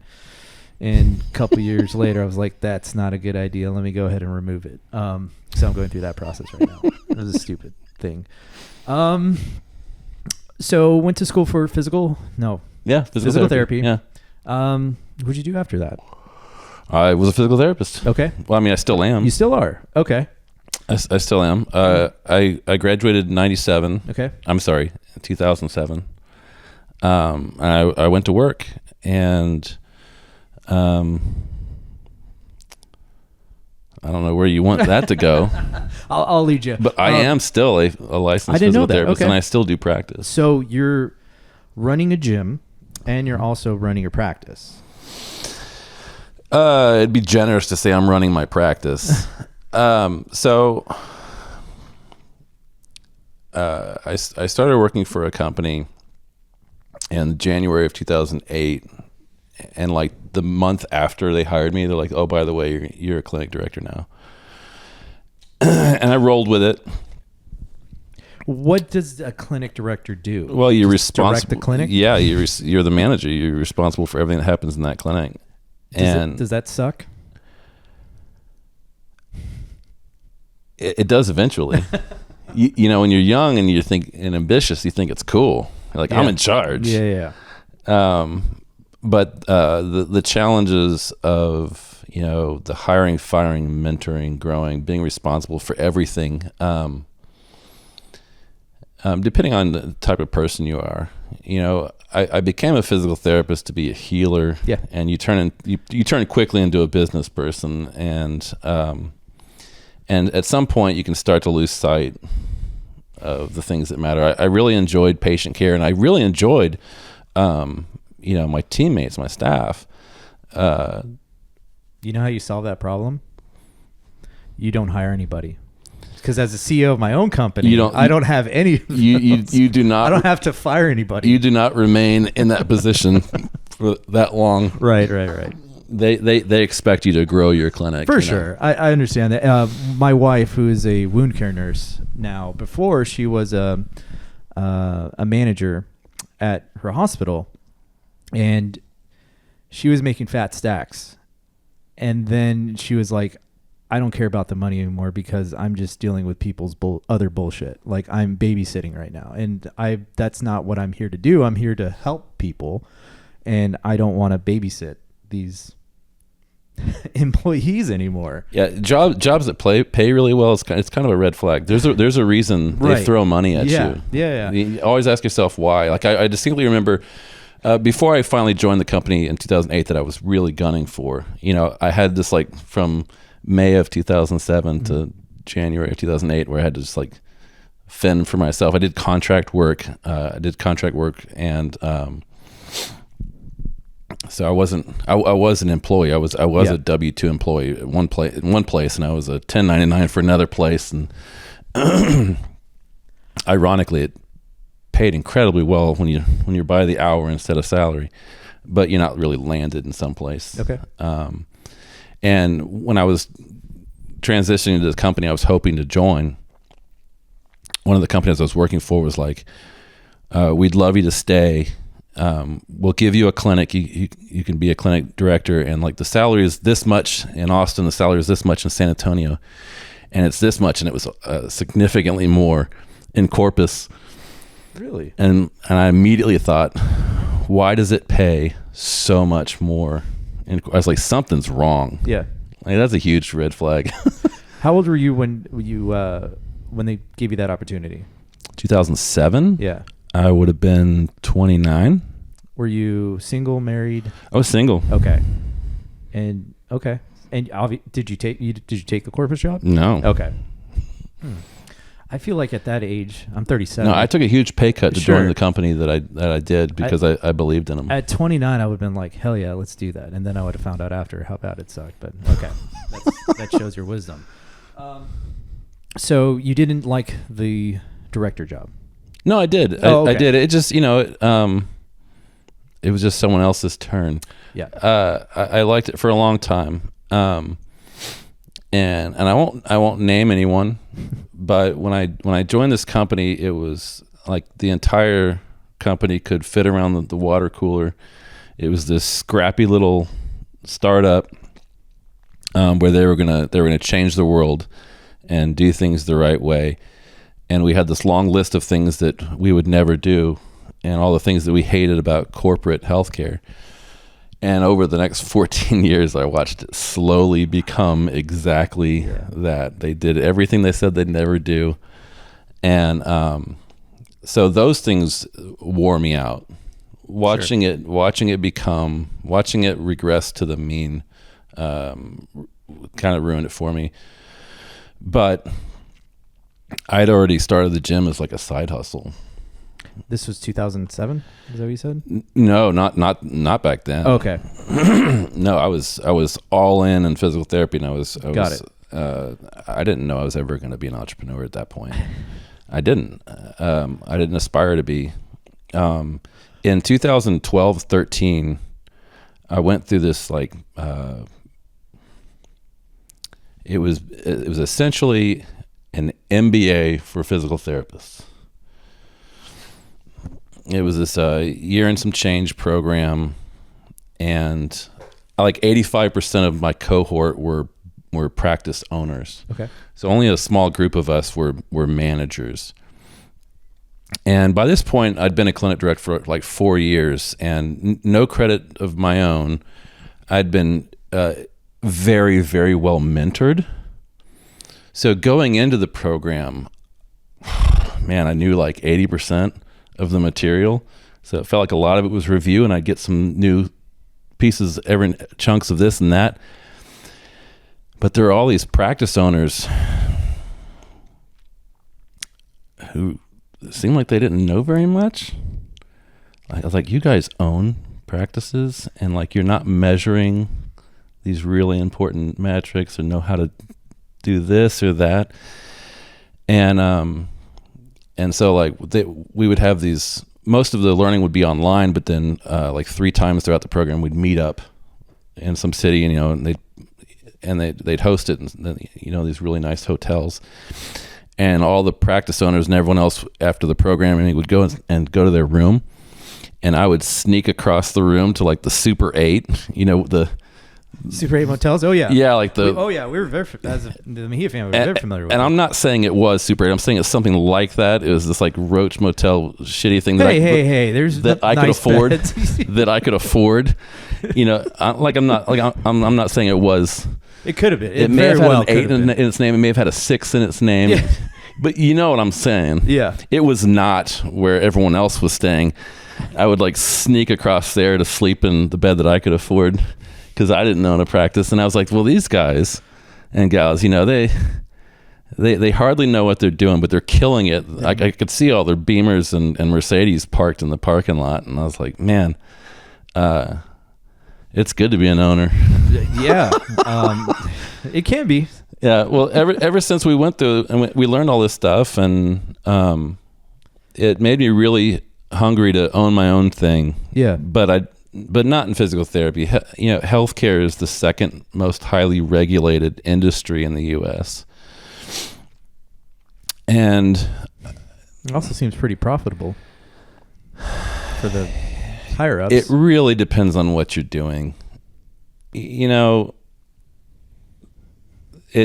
And a couple years later, I was like, that's not a good idea. Let me go ahead and remove it. So I'm going through that process right now. It was a stupid thing. So went to school for physical therapy. Yeah. What'd you do after that? I was a physical therapist. Okay. Well, I mean, I still am. You still are? Okay. I still am. I graduated in 97. Okay. I'm sorry, 2007. I went to work, and I don't know where you want that to go. I'll lead you. But I am still a licensed physical therapist, and I still do practice. So you're running a gym, and you're also running your practice. It'd be generous to say I'm running my practice. So I started working for a company in January of 2008, and like the month after they hired me, they're like, "Oh, by the way, you're a clinic director now," and I rolled with it. What does a clinic director do? Well, you're responsible. Direct the clinic? Yeah, you're the manager. You're responsible for everything that happens in that clinic. Does that suck? It does eventually. you know, when you're young and and ambitious, you think it's cool. You're like, I'm in charge. Yeah. But the challenges of, you know, the hiring, firing, mentoring, growing, being responsible for everything, depending on the type of person you are, you know, I became a physical therapist to be a healer. Yeah. And you turn quickly into a business person, and at some point you can start to lose sight of the things that matter. I really enjoyed patient care, and I really enjoyed, you know, my teammates, my staff. You know how you solve that problem? You don't hire anybody. Because as a CEO of my own company, I don't have any. You do not. I don't have to fire anybody. You do not remain in that position for that long. Right. They expect you to grow your clinic. For sure. I understand that. My wife, who is a wound care nurse now, before she was a manager at her hospital, and she was making fat stacks. And then she was like, I don't care about the money anymore because I'm just dealing with people's other bullshit. Like, I'm babysitting right now, and that's not what I'm here to do. I'm here to help people, and I don't want to babysit these employees anymore. Yeah, jobs that pay really well, it's kind of a red flag. There's a reason they throw money at you. Yeah. You always ask yourself why. Like I distinctly remember before I finally joined the company in 2008 that I was really gunning for. You know, I had this like from May of 2007 to January of 2008 where I had to just like fend for myself. I did contract work. And so I was an employee. I was a W-2 employee at one place, and I was a 1099 for another place. And ironically, it paid incredibly well when you're by the hour instead of salary, but you're not really landed in some place. Okay. And when I was transitioning to the company I was hoping to join, one of the companies I was working for was like, we'd love you to stay. We'll give you a clinic. You can be a clinic director, and like the salary is this much in Austin, the salary is this much in San Antonio, and it's this much, and it was significantly more in Corpus. Really? And I immediately thought, why does it pay so much more? And I was like, something's wrong. Yeah. Like, that's a huge red flag. How old were you when they gave you that opportunity? 2007? Yeah. I would have been 29. Were you single, married? I was single. Okay. And did you take the Corpus job? No. Okay. I feel like at that age, I'm 37. No, I took a huge pay cut to join the company that I did because I believed in them. At 29, I would have been like, hell yeah, let's do that. And then I would have found out after how bad it sucked. But okay, that shows your wisdom. So you didn't like the director job? No, I did. Okay. I did. It just, it was just someone else's turn. Yeah. I liked it for a long time. And I won't name anyone, but when I joined this company, it was like the entire company could fit around the water cooler. It was this scrappy little startup where they were gonna change the world and do things the right way. And we had this long list of things that we would never do, and all the things that we hated about corporate healthcare. And over the next 14 years, I watched it slowly become exactly that. They did everything they said they'd never do. And so those things wore me out. Watching it regress to the mean kind of ruined it for me. But I'd already started the gym as like a side hustle. This was 2007. Is that what you said? No, not back then. Okay. No, I was all in physical therapy, and I was Got it. I didn't know I was ever going to be an entrepreneur at that point. I didn't aspire to be. In 2012-13, I went through this it was essentially an MBA for physical therapists. It was this year and some change program, and 85% of my cohort were practice owners. Okay. So only a small group of us were managers. And by this point, I'd been a clinic director for 4 years, and no credit of my own, I'd been very, very well mentored. So going into the program, man, I knew 80% of the material. So it felt like a lot of it was review, and I'd get some new pieces, chunks of this and that. But there are all these practice owners who seemed like they didn't know very much. I was like, you guys own practices, and you're not measuring these really important metrics or know how to do this or that. And so we would have these, most of the learning would be online, but then 3 times throughout the program, we'd meet up in some city, and they'd host it in these really nice hotels. And all the practice owners and everyone else after the programming would go to their room, and I would sneak across the room to the Super 8, the Super 8 motels. Oh yeah. Yeah, we were very, as the Mejia family, we were very familiar with it. And I'm not saying it was Super 8. I'm saying it's something like that. It was this Roach Motel shitty thing there's that I could afford. That I could afford. I'm not saying it was. It could have been. It may have had an 8 in its name. It may have had a 6 in its name. Yeah. But you know what I'm saying. Yeah. It was not where everyone else was staying. I would sneak across there to sleep in the bed that I could afford, because I didn't own a practice. And I was like, well, these guys and gals, they hardly know what they're doing, but they're killing it. I could see all their Beamers and Mercedes parked in the parking lot. And I was like, man, it's good to be an owner. Yeah. It can be. Yeah. Well, ever since we went through and we learned all this stuff, and it made me really hungry to own my own thing. Yeah. But not in physical therapy. Healthcare is the second most highly regulated industry in the U.S. And it also seems pretty profitable for the higher ups. It really depends on what you're doing. It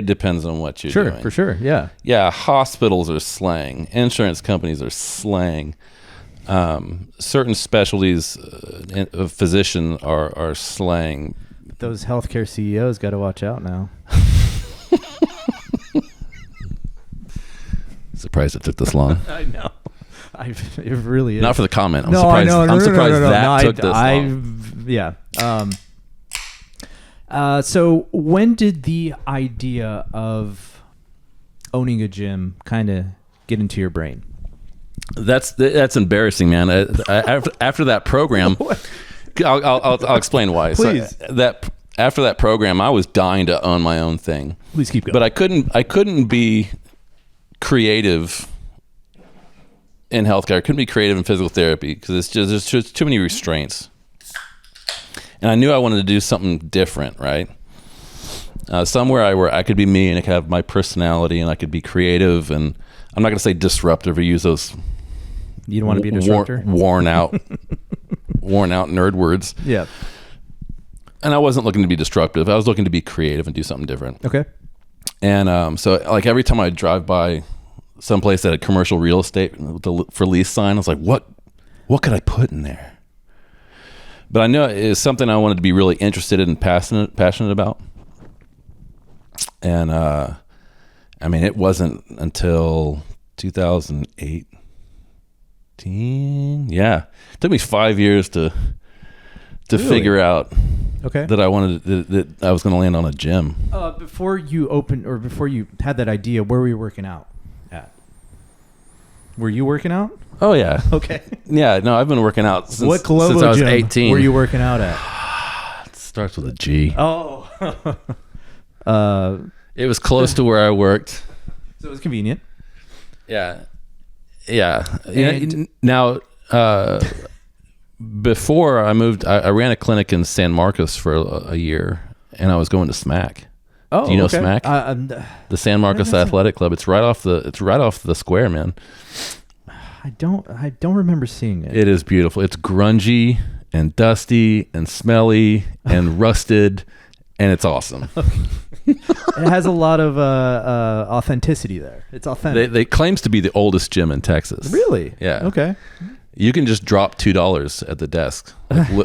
depends on what you're doing. Sure, for sure. Yeah. Yeah, hospitals are slang. Insurance companies are slang. Certain specialties of physician are slang. Those healthcare CEOs got to watch out now. Surprised it took this long. I know. It really is. Not for the comment. I'm no, surprised. I know. I'm surprised that took this long. Yeah. So when did the idea of owning a gym kind of get into your brain? That's embarrassing, man. After that program, I'll explain why. Please. So after that program, I was dying to own my own thing. Please keep going. But I couldn't be creative in healthcare. I couldn't be creative in physical therapy because there's just too many restraints. And I knew I wanted to do something different, right? Somewhere where I could be me and I could have my personality and I could be creative, and I'm not going to say disruptive or use those. You don't want to be a disruptor? Worn out nerd words. Yeah. And I wasn't looking to be disruptive. I was looking to be creative and do something different. Okay. And so every time I drive by someplace that had commercial real estate for lease sign, I was like, what could I put in there? But I knew it was something I wanted to be really interested in and passionate about. And it wasn't until 2018. Yeah, it took me 5 years to really? Figure out that I wanted that I was going to land on a gym. Before you opened, or before you had that idea, where were you working out at? Were you working out? Oh yeah. Okay. Yeah, no, I've been working out since I was gym 18. Were you working out at? It starts with a G. Oh. It was close to where I worked. So it was convenient. Yeah. Yeah. And Now, before I moved, I ran a clinic in San Marcos for a year, and I was going to SMAC. oh, Do you know okay. SMAC? The San Marcos Athletic Club. It's right off the square, man. I don't remember seeing it. It is beautiful. It's grungy and dusty and smelly and rusted, and it's awesome. It has a lot of authenticity there. It's authentic. They claims to be the oldest gym in Texas. Really? Yeah. Okay. You can just drop $2 at the desk,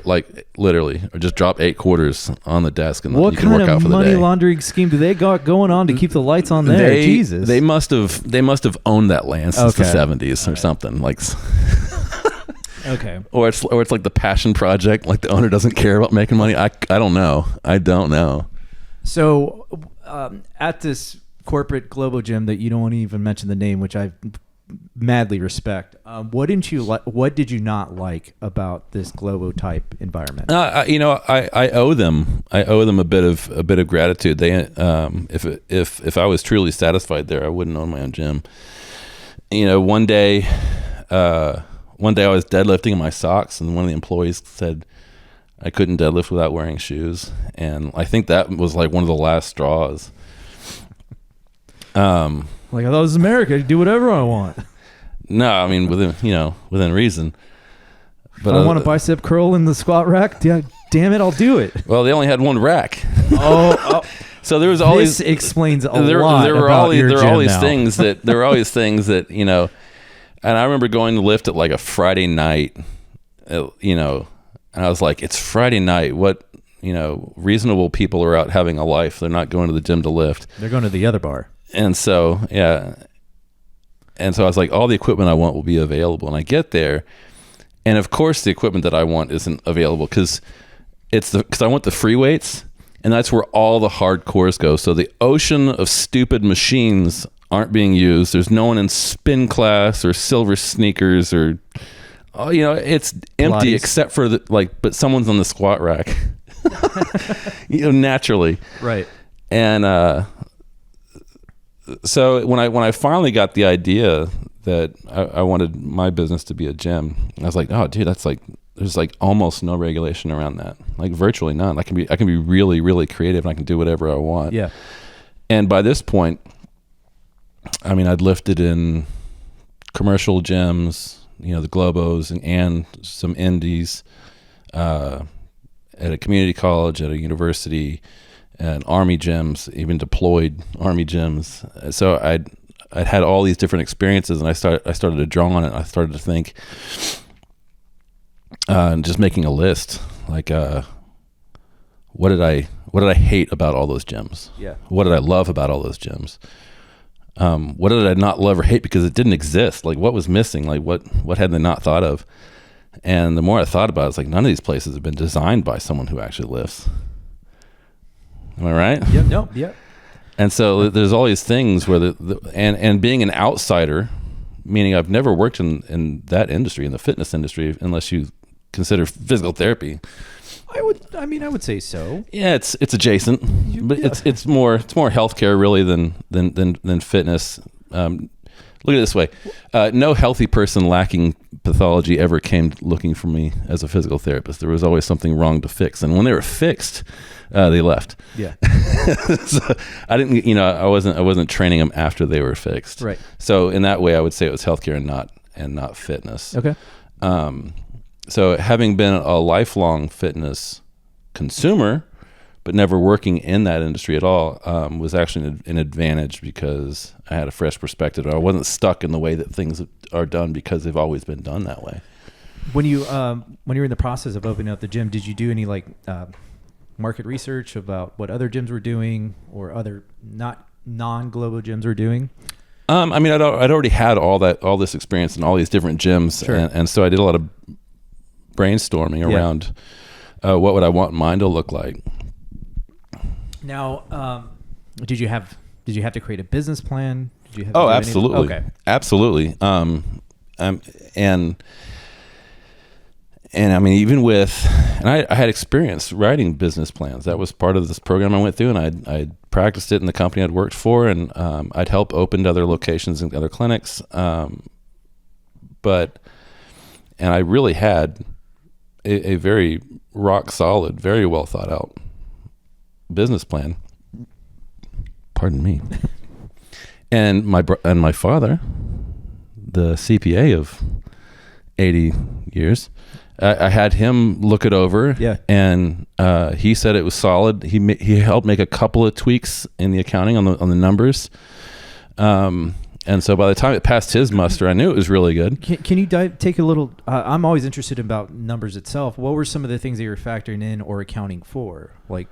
like literally, or just drop 8 quarters on the desk, and What you can work kind out of for the money day. laundering scheme do they got going on to keep the lights on there? Jesus. They must have owned that land since the Okay. 70s or something. Like, Okay. or it's like the passion project. Like the owner doesn't care about making money. I don't know. I don't know. So, at this corporate Globo gym that you don't want to even mention the name, which I madly respect, what did you not like about this Globo type environment? I owe them. A bit of gratitude. They, if I was truly satisfied there, I wouldn't own my own gym. One day I was deadlifting in my socks, and one of the employees said I couldn't deadlift without wearing shoes, and I think that was like one of the last straws. Like, I thought this was America. I do whatever I want. No, I mean within reason. But If I want a bicep curl in the squat rack, damn it, I'll do it. Well, they only had one rack. Oh, So there was always this explains a lot there were about always your there were gym always now. things that there were always things that and I remember going to lift at like a Friday night, and I was like, it's Friday night. What reasonable people are out having a life. They're not going to the gym to lift. They're going to the other bar. And so I was like, all the equipment I want will be available. And I get there, and of course the equipment that I want isn't available because I want the free weights, and that's where all the hardcores go. So the ocean of stupid machines aren't being used. There's no one in spin class or silver sneakers or, it's empty Pilates. except for but someone's on the squat rack, naturally. Right. And, so when I finally got the idea that I wanted my business to be a gym, I was like, oh dude, that's like, there's like almost no regulation around that, like virtually none. I can be really, really creative, and I can do whatever I want. Yeah. And by this point, I mean, I'd lifted in commercial gyms, the Globos and some indies, at a community college, at a university, and army gyms, even deployed army gyms. So I'd had all these different experiences, and I started to draw on it. I started to think, just making a list, like, what did I hate about all those gyms? Yeah. What did I love about all those gyms? What did I not love or hate because it didn't exist? Like, what was missing? Like, what had they not thought of? And the more I thought about it, it's like, none of these places have been designed by someone who actually lifts. Am I right? Yep. Nope. Yep. And so there's all these things where and being an outsider, meaning I've never worked in that industry, in the fitness industry, unless you consider physical therapy. I would say so. Yeah, it's adjacent, but it's more healthcare really than fitness. Look at it this way: no healthy person lacking pathology ever came looking for me as a physical therapist. There was always something wrong to fix, and when they were fixed, they left. Yeah. So I didn't, I wasn't training them after they were fixed. Right. So in that way, I would say it was healthcare and not fitness. Okay. So having been a lifelong fitness consumer, but never working in that industry at all, was actually an advantage because I had a fresh perspective. I wasn't stuck in the way that things are done because they've always been done that way. When you were in the process of opening up the gym, did you do any market research about what other gyms were doing or other non-Globo gyms were doing? I mean, I'd already had all this experience in all these different gyms, Sure. and so I did a lot of brainstorming around what would I want mine to look like. Now, did you have to create a business plan? Did you have Oh, absolutely. Okay. Absolutely. And I mean, even with, and I had experience writing business plans. That was part of this program I went through, and I practiced it in the company I'd worked for, and I'd help open other locations and other clinics. and I really had a very rock solid, very well thought out business plan. Pardon me. And my father, the CPA of 80 years, I had him look it over. Yeah. And he said it was solid. He helped make a couple of tweaks in the accounting on the numbers. And so by the time it passed his muster, I knew it was really good. Can you take a little? I'm always interested about numbers itself. What were some of the things that you were factoring in or accounting for? Like,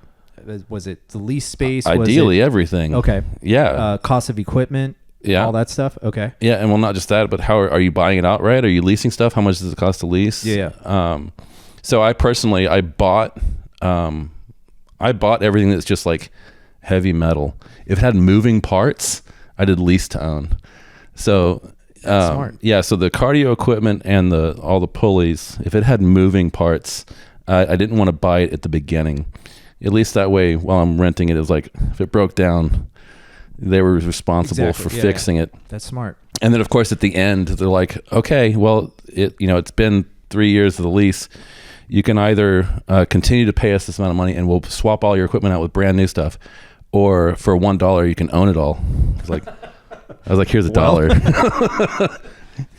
was it the lease space? Ideally, everything. Okay. Yeah. Cost of equipment. Yeah. All that stuff. Okay. Yeah, and well, not just that, but how are you buying it outright? Are you leasing stuff? How much does it cost to lease? Yeah. So I personally, I bought everything that's just like heavy metal. If it had moving parts, I did lease to own. So smart. Yeah, so the cardio equipment and all the pulleys, if it had moving parts, I didn't want to buy it at the beginning. At least that way, while I'm renting it, it was like if it broke down, they were responsible for fixing it. That's smart. And then of course at the end, they're like, okay, well, it's been 3 years of the lease. You can either continue to pay us this amount of money and we'll swap all your equipment out with brand new stuff, or for $1 you can own it all. I was like, here's $1.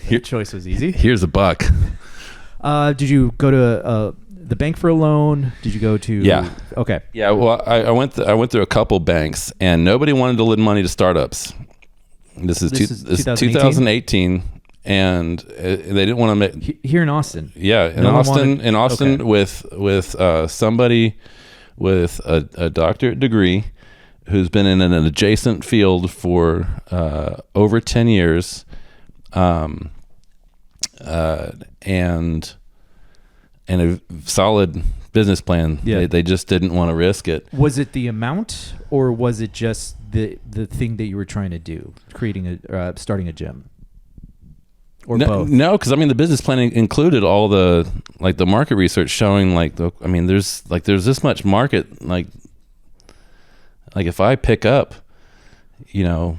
Your choice was easy. Here's $1. Did you go to the bank for a loan? Did you go to? Yeah. Okay. Yeah. Well, I went through a couple banks, and nobody wanted to lend money to startups. This is 2018, and they didn't want to make here in Austin. Yeah, in Austin, okay. with somebody with a doctorate degree who's been in an adjacent field for over 10 years, and a solid business plan. Yeah. They just didn't want to risk it. Was it the amount, or was it just the thing that you were trying to do, starting a gym? Or both? No, because I mean the business plan included all the market research showing there's this much market, like if I pick up 2%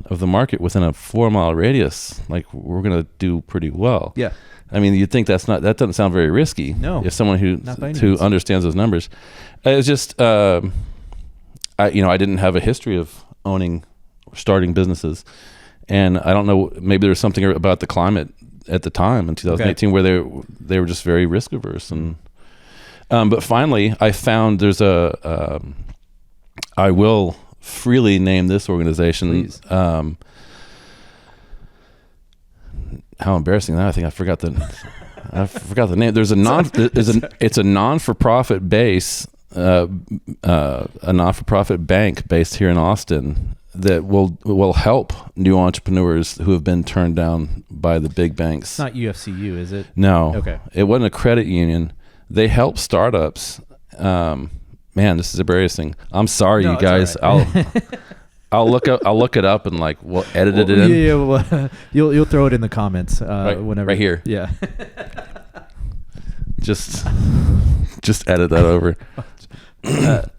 of the market within a 4-mile radius, we're gonna do pretty well. Yeah. I mean, you'd think that doesn't sound very risky. No. If someone who understands those numbers, it's just I didn't have a history of owning or starting businesses, and I don't know, maybe there was something about the climate at the time in 2018 where they were just very risk averse, and but finally I found there's I will freely name this organization. Please. How embarrassing that! I think I forgot the name. There's it's a non-for-profit a non-for-profit bank based here in Austin that will help new entrepreneurs who have been turned down by the big banks. It's not UFCU, is it? No. Okay. It wasn't a credit union. They help startups. Man, this is embarrassing. I'm sorry, you guys. Right. I'll look it up and we'll edit it in. Yeah, well, you'll throw it in the comments whenever. Right here. Yeah. just edit that over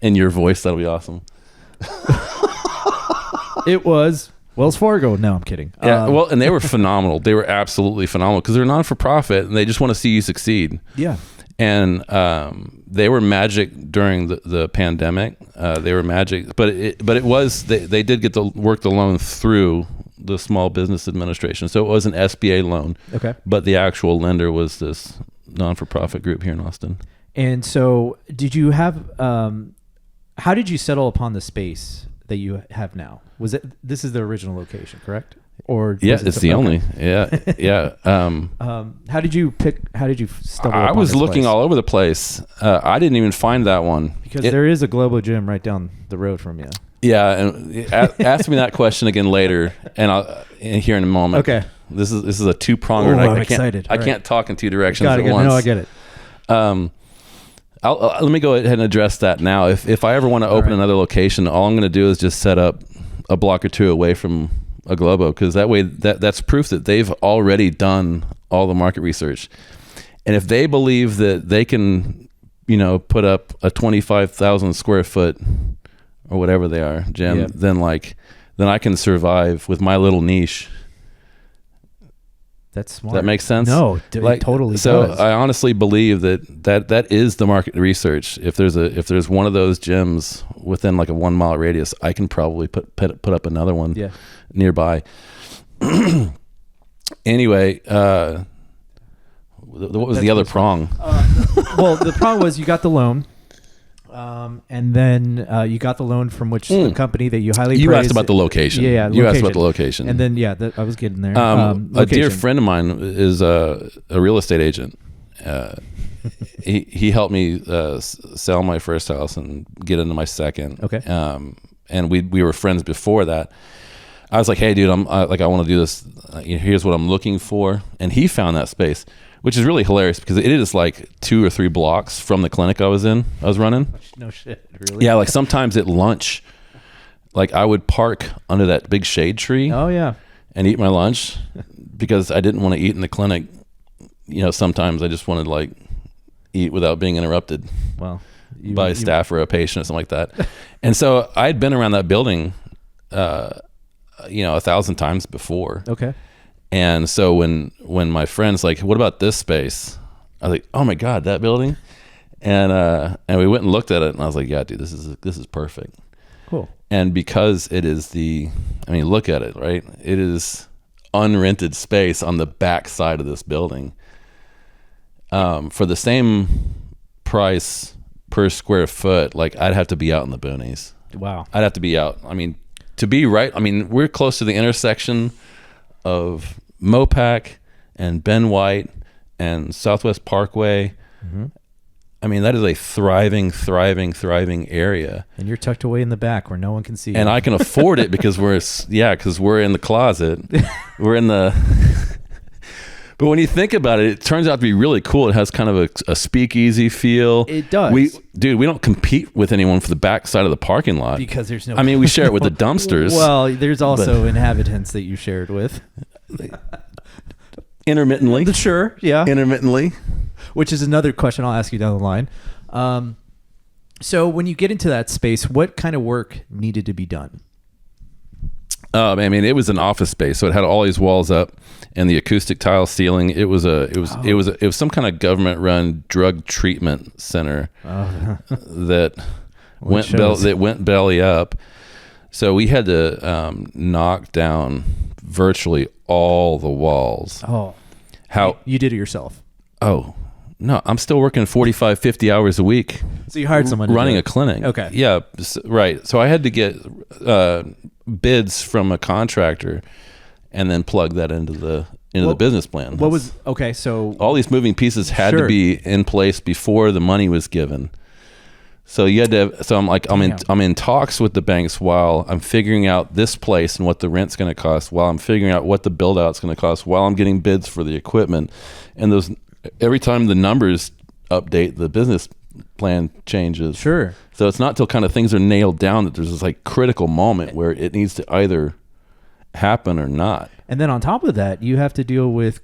in your voice. That'll be awesome. It was Wells Fargo. No, I'm kidding. Yeah. And they were phenomenal. They were absolutely phenomenal because they're non-for-profit and they just want to see you succeed. Yeah. And they were magic during the pandemic. They were magic, but it was they did get to work the loan through the Small Business Administration, so it was an SBA loan. Okay. But the actual lender was this non-for-profit group here in Austin. And so, did you have? How did you settle upon the space that you have now? This is the original location, correct? Or it's the only. Yeah. How did you stumble upon I was looking place? all over the place. I didn't even find that one because there is a Globo Gym right down the road from you. Yeah, and ask me that question again later, and I'll here in a moment. Okay. This is a two-pronged. I'm excited. I can't talk in two directions at once. No, I get it. Let me go ahead and address that now. If I ever want to open another location, all I'm going to do is just set up a block or two away from a Globo, because that way that's proof that they've already done all the market research. And if they believe that they can, put up a 25,000 square foot or whatever they are gym, then I can survive with my little niche That's smart. That makes sense. No, it totally so does. I honestly believe that is the market research. If there's one of those gyms within like a 1 mile radius, I can probably put up another one nearby. Anyway, what was the other prong? Well, the prong was you got the loan. And then you got the loan from the company that you highly praised. You asked about the location. Yeah, you asked about the location. And then, I was getting there. A dear friend of mine is a real estate agent. He helped me sell my first house and get into my second. Okay. And we were friends before that. I was like, hey, dude, I want to do this. Here's what I'm looking for. And he found that space, which is really hilarious because it is like 2 or 3 blocks from the clinic I was running. No shit, really? Yeah, like sometimes at lunch, like I would park under that big shade tree. Oh, yeah. And eat my lunch because I didn't want to eat in the clinic. Sometimes I just wanted to like eat without being interrupted by staff or a patient or something like that. And so I'd been around that building, 1,000 times before. Okay. And so when my friend's like, what about this space? I was like, oh my God, that building? And we went and looked at it and I was like, yeah, dude, this is perfect. Cool. And because it is look at it, right? It is unrented space on the back side of this building. For the same price per square foot, like I'd have to be out in the boonies. Wow. I'd have to be out. To be right, we're close to the intersection of Mopac and Ben White and Southwest Parkway. Mm-hmm. That is a thriving area. And you're tucked away in the back where no one can see you. And I can afford it because we're in the closet. We're in the... But when you think about it, it turns out to be really cool. It has kind of a speakeasy feel. It does. We don't compete with anyone for the back side of the parking lot. Because there's no... we share it with the dumpsters. Well, there's also inhabitants that you shared with. Intermittently. Sure, yeah. Intermittently. Which is another question I'll ask you down the line. So when you get into that space, what kind of work needed to be done? It was an office space, so it had all these walls up and the acoustic tile ceiling. It was some kind of government-run drug treatment center that went belly up. So we had to knock down virtually all the walls. Oh, how you did it yourself? Oh. No, I'm still working 45, 50 hours a week. So you hired someone running a clinic. Okay. Yeah, right. So I had to get bids from a contractor and then plug that into the business plan. So all these moving pieces had to be in place before the money was given. So you had to. So I'm in talks with the banks while I'm figuring out this place and what the rent's going to cost. While I'm figuring out what the build out's going to cost. While I'm getting bids for the equipment, and those. Every time the numbers update, the business plan changes. Sure. So it's not till kind of things are nailed down that there's this like critical moment where it needs to either happen or not. And then on top of that, you have to deal with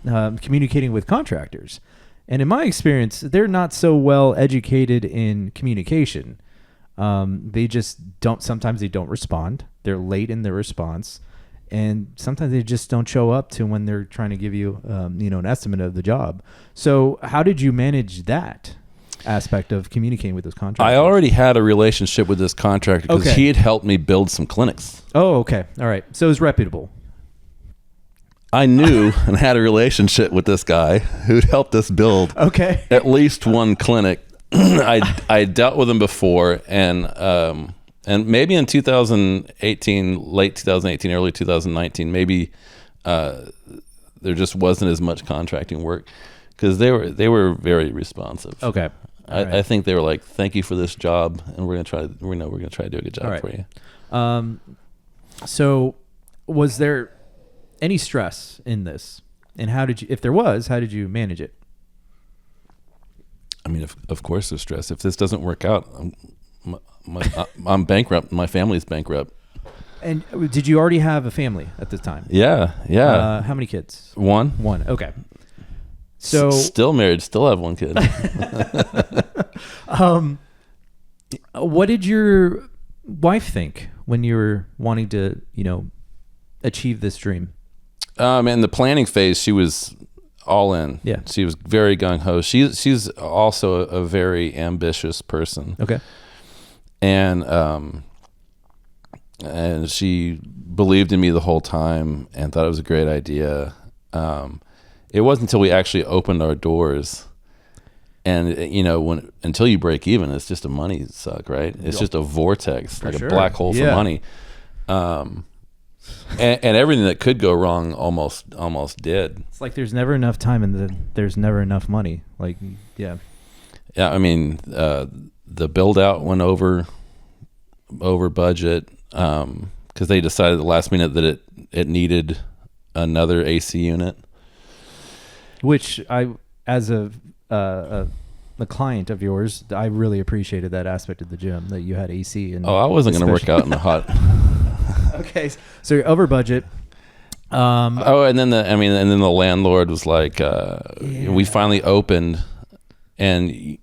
communicating with contractors. And in my experience, they're not so well educated in communication. They just don't. Sometimes they don't respond. They're late in their response. And sometimes they just don't show up to when they're trying to give you, an estimate of the job. So how did you manage that aspect of communicating with those contractors? I already had a relationship with this contractor because he had helped me build some clinics. Oh, okay. All right. So it was reputable. I knew and had a relationship with this guy who'd helped us build at least one clinic. I dealt with him before, and maybe in 2018, late 2018, early 2019, maybe there just wasn't as much contracting work because they were very responsive. Okay, I think they were like, "Thank you for this job, and we're gonna try to do a good job for you." So, was there any stress in this, and how did you manage it? Of course, there's stress. If this doesn't work out, I'm bankrupt. My family's bankrupt. And did you already have a family at this time? Yeah. How many kids? One. Okay. So still married, still have one kid. What did your wife think when you were wanting to, achieve this dream? In the planning phase, she was all in. Yeah. She was very gung-ho. She's also a very ambitious person. Okay. And she believed in me the whole time and thought it was a great idea. It wasn't until we actually opened our doors, and until you break even, it's just a money suck, right? It's just a vortex, like a black hole for money. And everything that could go wrong almost did. It's like there's never enough time and there's never enough money. Like, yeah. Yeah, I mean, the build out went over budget because they decided at the last minute that it needed another AC unit. Which I, as a client of yours, I really appreciated that aspect of the gym, that you had AC. And I wasn't going to work out in the hot. Okay, so you're over budget. And then the landlord was like, we finally opened, and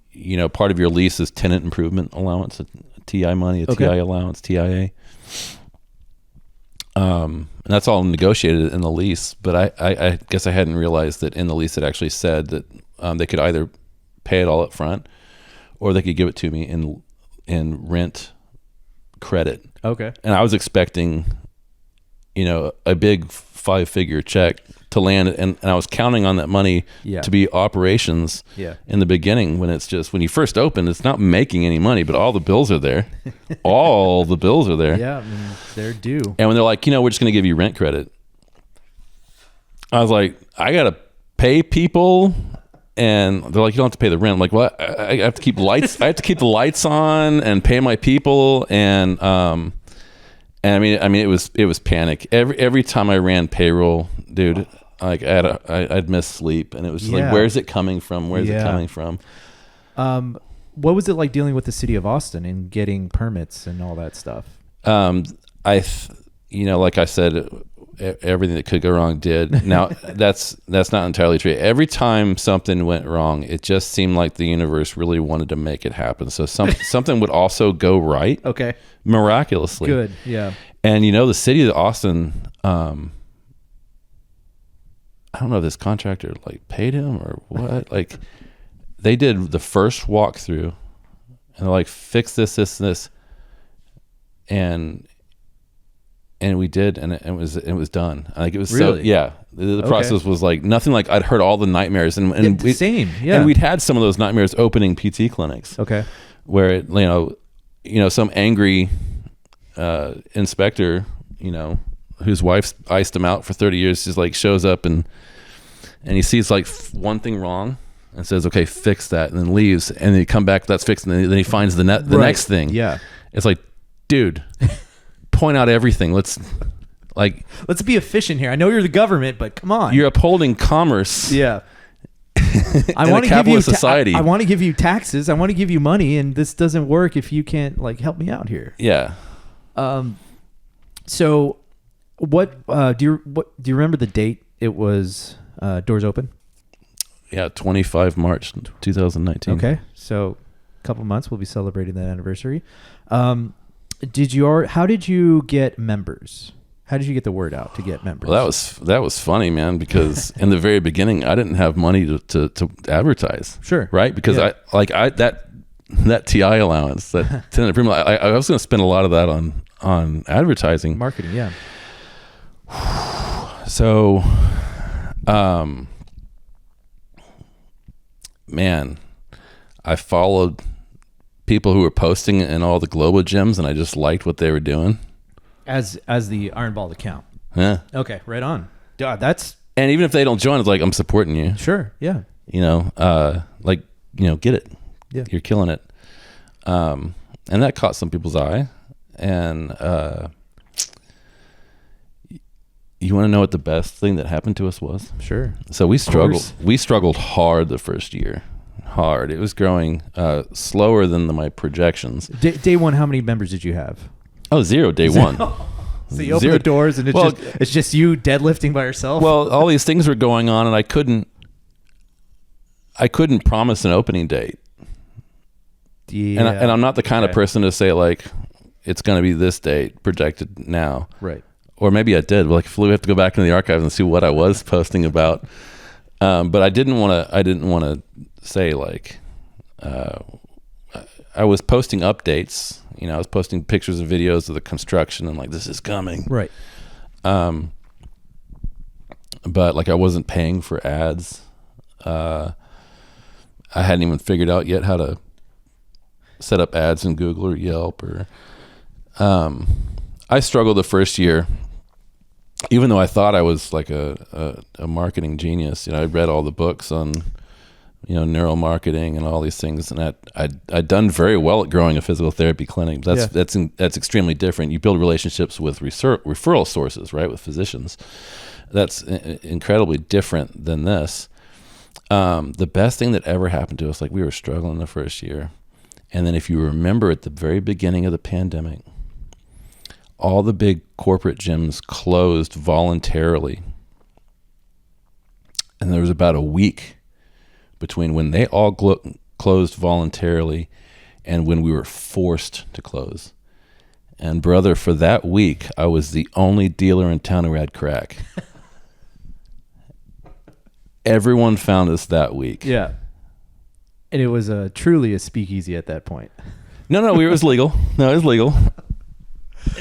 part of your lease is tenant improvement allowance, a TI money, TI allowance, TIA. And that's all negotiated in the lease. But I guess I hadn't realized that in the lease it actually said that they could either pay it all up front, or they could give it to me in rent credit. Okay. And I was expecting, a big 5-figure check to land, and I was counting on that money to be operations in the beginning, when you first open, it's not making any money, but all the bills are there. All the bills are there. Yeah, I mean, they're due. And when they're like, we're just going to give you rent credit, I was like, I got to pay people. And they're like, you don't have to pay the rent. I'm like, what? I have to keep lights. I have to keep the lights on and pay my people. And I mean, it was panic. Every time I ran payroll, dude, like I'd miss sleep, and it was just like, where's it coming from? Where's it coming from? What was it like dealing with the city of Austin and getting permits and all that stuff? Like I said, everything that could go wrong did. Now that's not entirely true. Every time something went wrong, it just seemed like the universe really wanted to make it happen. So something would also go right. Okay. Miraculously. Good. Yeah. And the city of Austin, I don't know if this contractor like paid him or what. Like, they did the first walkthrough, and they're like, fix this, and this, and we did, and it was done. Like, it was really? The process was like nothing like I'd heard all the nightmares, and same. Yeah. And we'd had some of those nightmares opening PT clinics. Okay. Where some angry inspector, whose wife's iced him out for 30 years, just like shows up and he sees like one thing wrong and says, okay, fix that, and then leaves, and then he come back, that's fixed, and then he finds the next thing. Yeah. It's like, dude, point out everything. Let's be efficient here. I know you're the government, but come on. You're upholding commerce. Yeah. I want to give you society. I want to give you taxes. I want to give you money, and this doesn't work if you can't help me out here. Yeah. So what do you remember the date it was doors open? Yeah, 25 March 2019. Okay. So a couple months we'll be celebrating that anniversary. How did you get members? How did you get the word out to get members? Well, that was funny, man, because in the very beginning I didn't have money to advertise. Sure. Right? Because that TI allowance, that tenant improvement, I was going to spend a lot of that on advertising. Marketing, yeah. So, man, I followed people who were posting in all the global gyms, and I just liked what they were doing. As the Iron Ball account. Yeah. Okay, right on. And even if they don't join, it's like, I'm supporting you. Sure, yeah. Get it. Yeah. You're killing it. And that caught some people's eye. And you want to know what the best thing that happened to us was? Sure. So we struggled. We struggled hard the first year. Hard. It was growing slower than my projections. Day one, how many members did you have? Oh, 0 day one. So you open the doors and it's just you deadlifting by yourself? Well, all these things were going on, and I couldn't promise an opening date. Yeah. And I'm not the kind of person to say, like, it's going to be this date projected now. Right. or maybe I did. Like, we have to go back into the archives and see what I was posting about. But I didn't want to say like, I was posting updates. You know, I was posting pictures and videos of the construction and like, this is coming. Right. But like, I wasn't paying for ads. I hadn't even figured out yet how to set up ads in Google or Yelp or, I struggled the first year, even though I thought I was like a marketing genius. You know, I read all the books on, you know, neuromarketing and all these things, and I'd done very well at growing a physical therapy clinic. That's extremely different. You build relationships with referral sources, right, with physicians. That's incredibly different than this. The best thing that ever happened to us, like, we were struggling the first year, and then if you remember at the very beginning of the pandemic, all the big corporate gyms closed voluntarily, and there was about a week between when they all closed voluntarily and when we were forced to close. And brother, for that week, I was the only dealer in town who had crack. Everyone found us that week. Yeah. And it was truly a speakeasy at that point. No, it was legal. No, it was legal.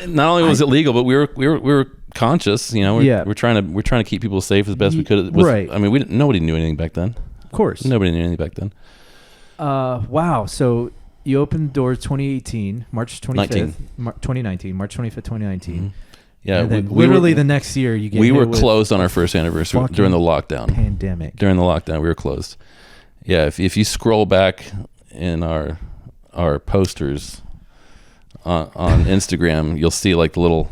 Not only was it legal, but we were conscious. You know, we're trying to keep people safe as best we could. Right. I mean, nobody knew anything back then. Of course. Nobody knew anything back then. Wow. So you opened doors 2018, March 25th, 2019, March 25th, 2019. Mm-hmm. Yeah. And then literally the next year you get we were closed on our first anniversary during the lockdown. Pandemic. During the lockdown, we were closed. Yeah. If you scroll back in our posters on Instagram, you'll see like the little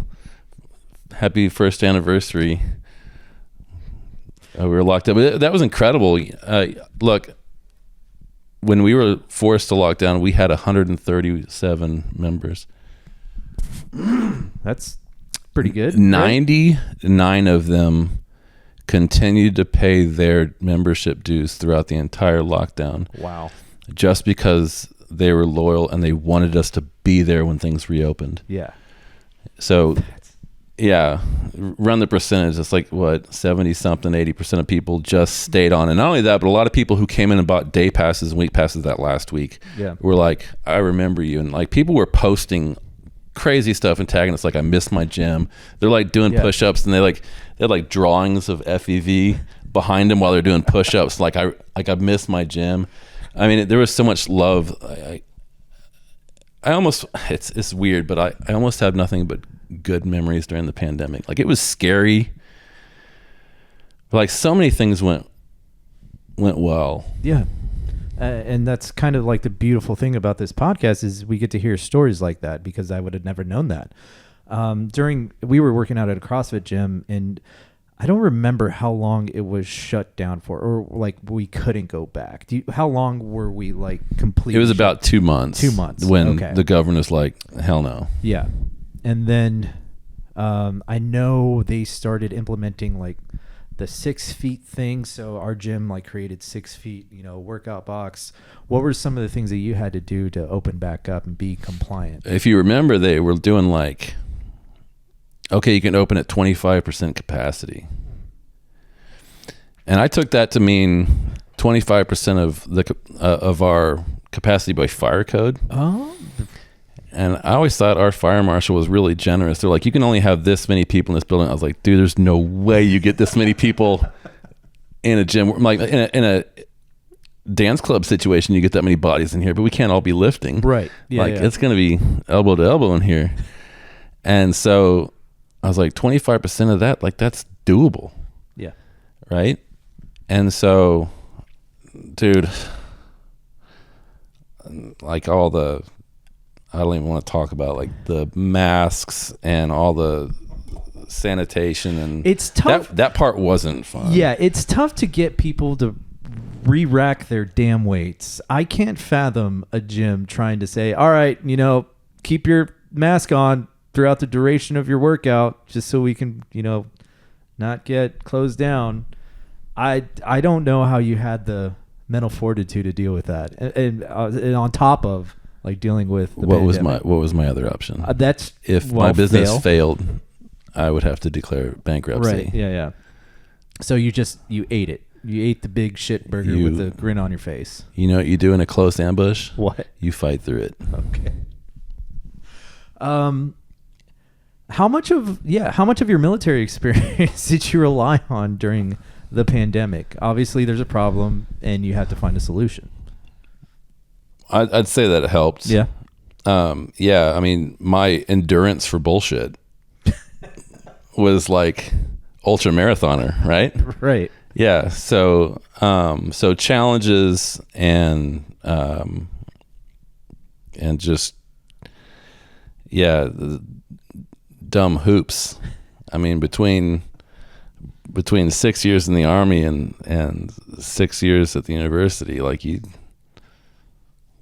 happy first anniversary. We were locked up. That was incredible. Look, when we were forced to lock down, we had 137 members. That's pretty good. 99 of them continued to pay their membership dues throughout the entire lockdown. Wow. Just because they were loyal and they wanted us to be there when things reopened. Yeah. So, yeah, run the percentage. It's like, what, 70 something, 80% of people just stayed on. And not only that, but a lot of people who came in and bought day passes and week passes that last week were like, I remember you. And like, people were posting crazy stuff and tagging us like, I missed my gym. They're like doing push-ups, and they had like drawings of FEV behind them while they're doing push-ups. Like I missed my gym. I mean, there was so much love. I almost, it's weird, but I almost have nothing but good memories during the pandemic. Like, it was scary. Like, so many things went well. Yeah. And that's kind of like the beautiful thing about this podcast is we get to hear stories like that, because I would have never known that. We were working out at a CrossFit gym, and I don't remember how long it was shut down for, or like we couldn't go back. How long were we like completely? It was about 2 months. 2 months. When the governor's like, hell no. Yeah. And then I know they started implementing like the 6 feet thing. So our gym like created 6 feet, workout box. What were some of the things that you had to do to open back up and be compliant? If you remember, they were doing like, okay, you can open at 25% capacity. And I took that to mean 25% of our capacity by fire code. Oh. And I always thought our fire marshal was really generous. They're like, you can only have this many people in this building. I was like, dude, there's no way you get this many people in a gym. Like in a dance club situation, you get that many bodies in here, but we can't all be lifting. Right. Yeah, It's going to be elbow to elbow in here. And so I was like, 25% of that, like, that's doable. Yeah. Right. And so, dude, like I don't even want to talk about like the masks and all the sanitation, and it's tough. That part wasn't fun. Yeah, it's tough to get people to re-rack their damn weights. I can't fathom a gym trying to say, all right, keep your mask on throughout the duration of your workout just so we can, not get closed down. I don't know how you had the mental fortitude to deal with that. And on top of like dealing with the pandemic. What was my other option? That's if my business failed, I would have to declare bankruptcy. Right. Yeah. So you ate it. You ate the big shit burger with a grin on your face. You know what you do in a close ambush? What? You fight through it. Okay. How much of your military experience did you rely on during the pandemic? Obviously, there's a problem, and you had to find a solution. I'd say that it helped. Yeah. I mean, my endurance for bullshit was like ultra marathoner, right? Right. Yeah. So challenges and just, dumb hoops. I mean, between 6 years in the Army and 6 years at the university, like you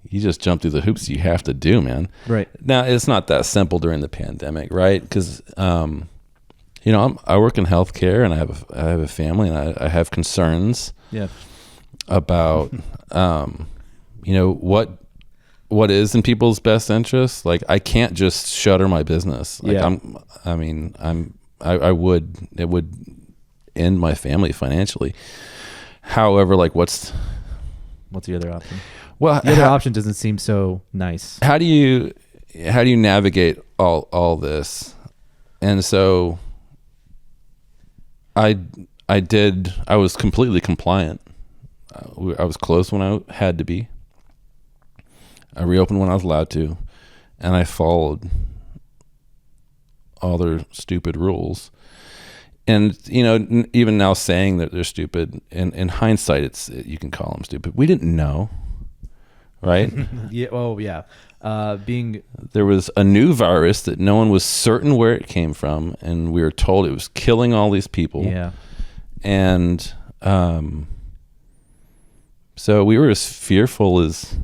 just jump through the hoops you have to do, man. Right. Now, it's not that simple during the pandemic, right? Because, I work in healthcare and I have a family and I have concerns about, what is in people's best interests. Like, I can't just shutter my business. Like, it would end my family financially. However, like, what's the other option? Well, the other option doesn't seem so nice. How do you navigate all this? And so I was completely compliant. I was closed when I had to be. I reopened when I was allowed to, and I followed all their stupid rules. And, even now saying that they're stupid, in hindsight, you can call them stupid. We didn't know. Right? Yeah. Oh, yeah. There was a new virus that no one was certain where it came from, and we were told it was killing all these people. Yeah. And so we were as fearful as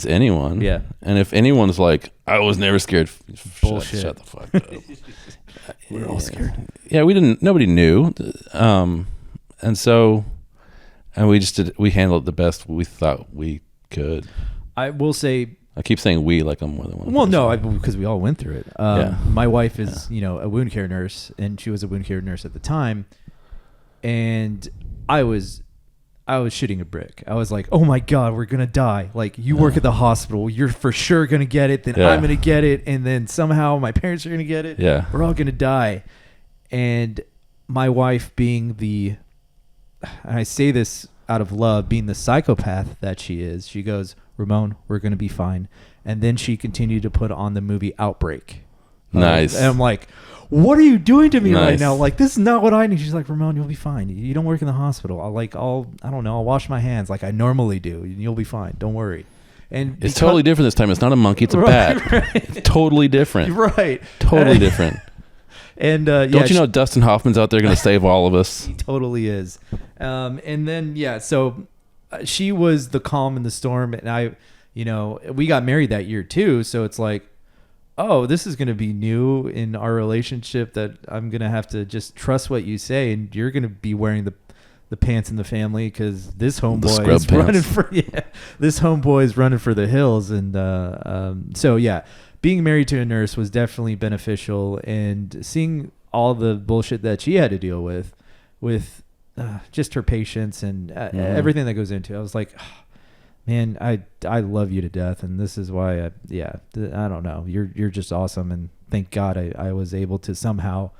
anyone. Yeah. And if anyone's like, I was never scared, bullshit. Shut the fuck up. We're all scared. Yeah, nobody knew. And we handled it the best we thought we could. I will say, I keep saying we like I'm more than one. Well, no, because we all went through it. My wife is, Yeah. a wound care nurse, and she was a wound care nurse at the time. And I was shitting a brick. I was like, oh my God, we're going to die. Like, you work at the hospital. You're for sure going to get it. Then I'm going to get it. And then somehow my parents are going to get it. Yeah. We're all going to die. And my wife being and I say this out of love, being the psychopath that she is, she goes, Ramon, we're going to be fine. And then she continued to put on the movie Outbreak. Nice. And I'm like, what are you doing to me Nice. right now? Like, this is not what I need. She's like, Ramon, you'll be fine. You don't work in the hospital. I'll wash my hands like I normally do. You'll be fine. Don't worry. And it's totally different this time. It's not a monkey. It's a bat. Right. It's totally different. Right. Totally different. And don't you know Dustin Hoffman's out there going to save all of us? He totally is. And then, so she was the calm in the storm. And we got married that year too. So it's like, oh, this is going to be new in our relationship, that I'm going to have to just trust what you say. And you're going to be wearing the pants in the family, because this homeboy is running for the hills. And being married to a nurse was definitely beneficial, and seeing all the bullshit that she had to deal with just her patience and everything that goes into it. I was like, oh, man, I love you to death, and this is why I don't know. You're just awesome, and thank God I was able to somehow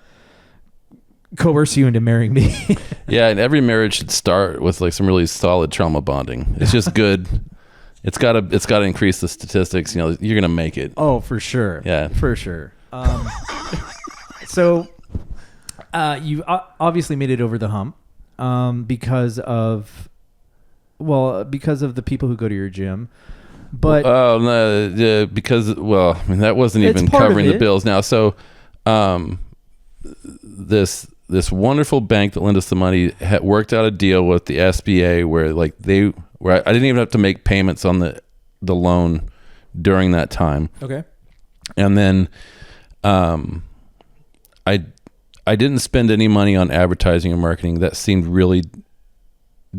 coerce you into marrying me. Yeah, and every marriage should start with like some really solid trauma bonding. It's just good. It's got to increase the statistics. You're going to make it. Oh, for sure. Yeah, for sure. So, you obviously made it over the hump, because of the people who go to your gym. But because that wasn't even covering the bills now. So, this wonderful bank that lent us the money had worked out a deal with the SBA where I didn't even have to make payments on the loan during that time. Okay. And then I didn't spend any money on advertising or marketing. That seemed really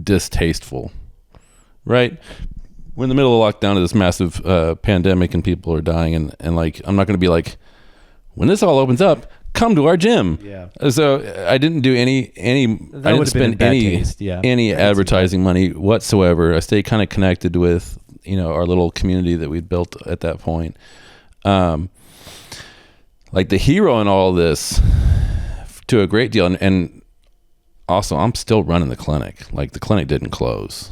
distasteful. Right? We're in the middle of lockdown of this massive pandemic, and people are dying, and like, I'm not going to be like, when this all opens up, come to our gym. Yeah. So I didn't do any I didn't spend any advertising money whatsoever. I stayed kind of connected with, our little community that we'd built at that point. Like the hero in all this to a great deal. And also I'm still running the clinic. Like the clinic didn't close.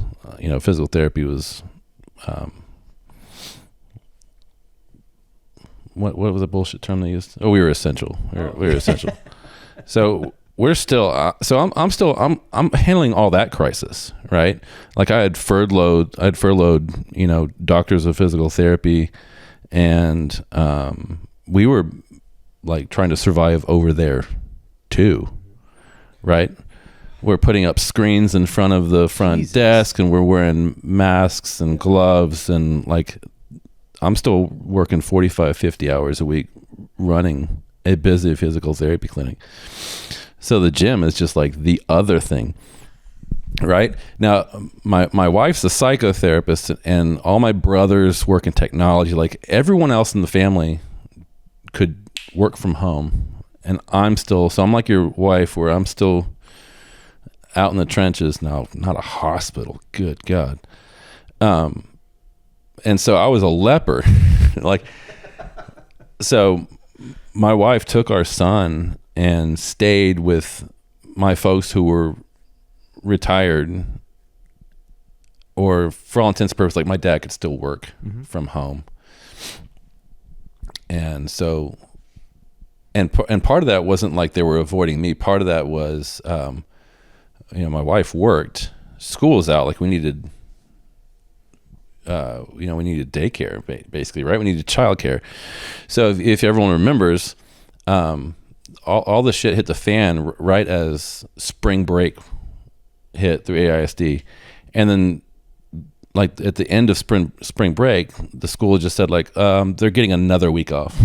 Physical therapy was, what was the bullshit term they used? Oh, we were essential. We were essential. So we're still, I'm handling all that crisis, right? Like I had furloughed, doctors of physical therapy, and we were like trying to survive over there too, right? We're putting up screens in front of the front desk, and we're wearing masks and gloves, and like I'm still working 45, 50 hours a week running a busy physical therapy clinic. So the gym is just like the other thing, right? Now, my wife's a psychotherapist, and all my brothers work in technology. Like everyone else in the family could work from home, and I'm like your wife, where I'm still out in the trenches now, not a hospital. Good God. And so I was a leper. So my wife took our son and stayed with my folks who were retired, or for all intents and purposes, like my dad could still work from home. And so, and part of that wasn't like they were avoiding me. Part of that was, my wife worked, school was out, like we needed, we needed daycare, basically, right? We needed childcare. So if everyone remembers, all the shit hit the fan right as spring break hit through AISD. And then like at the end of spring break, the school just said like, they're getting another week off.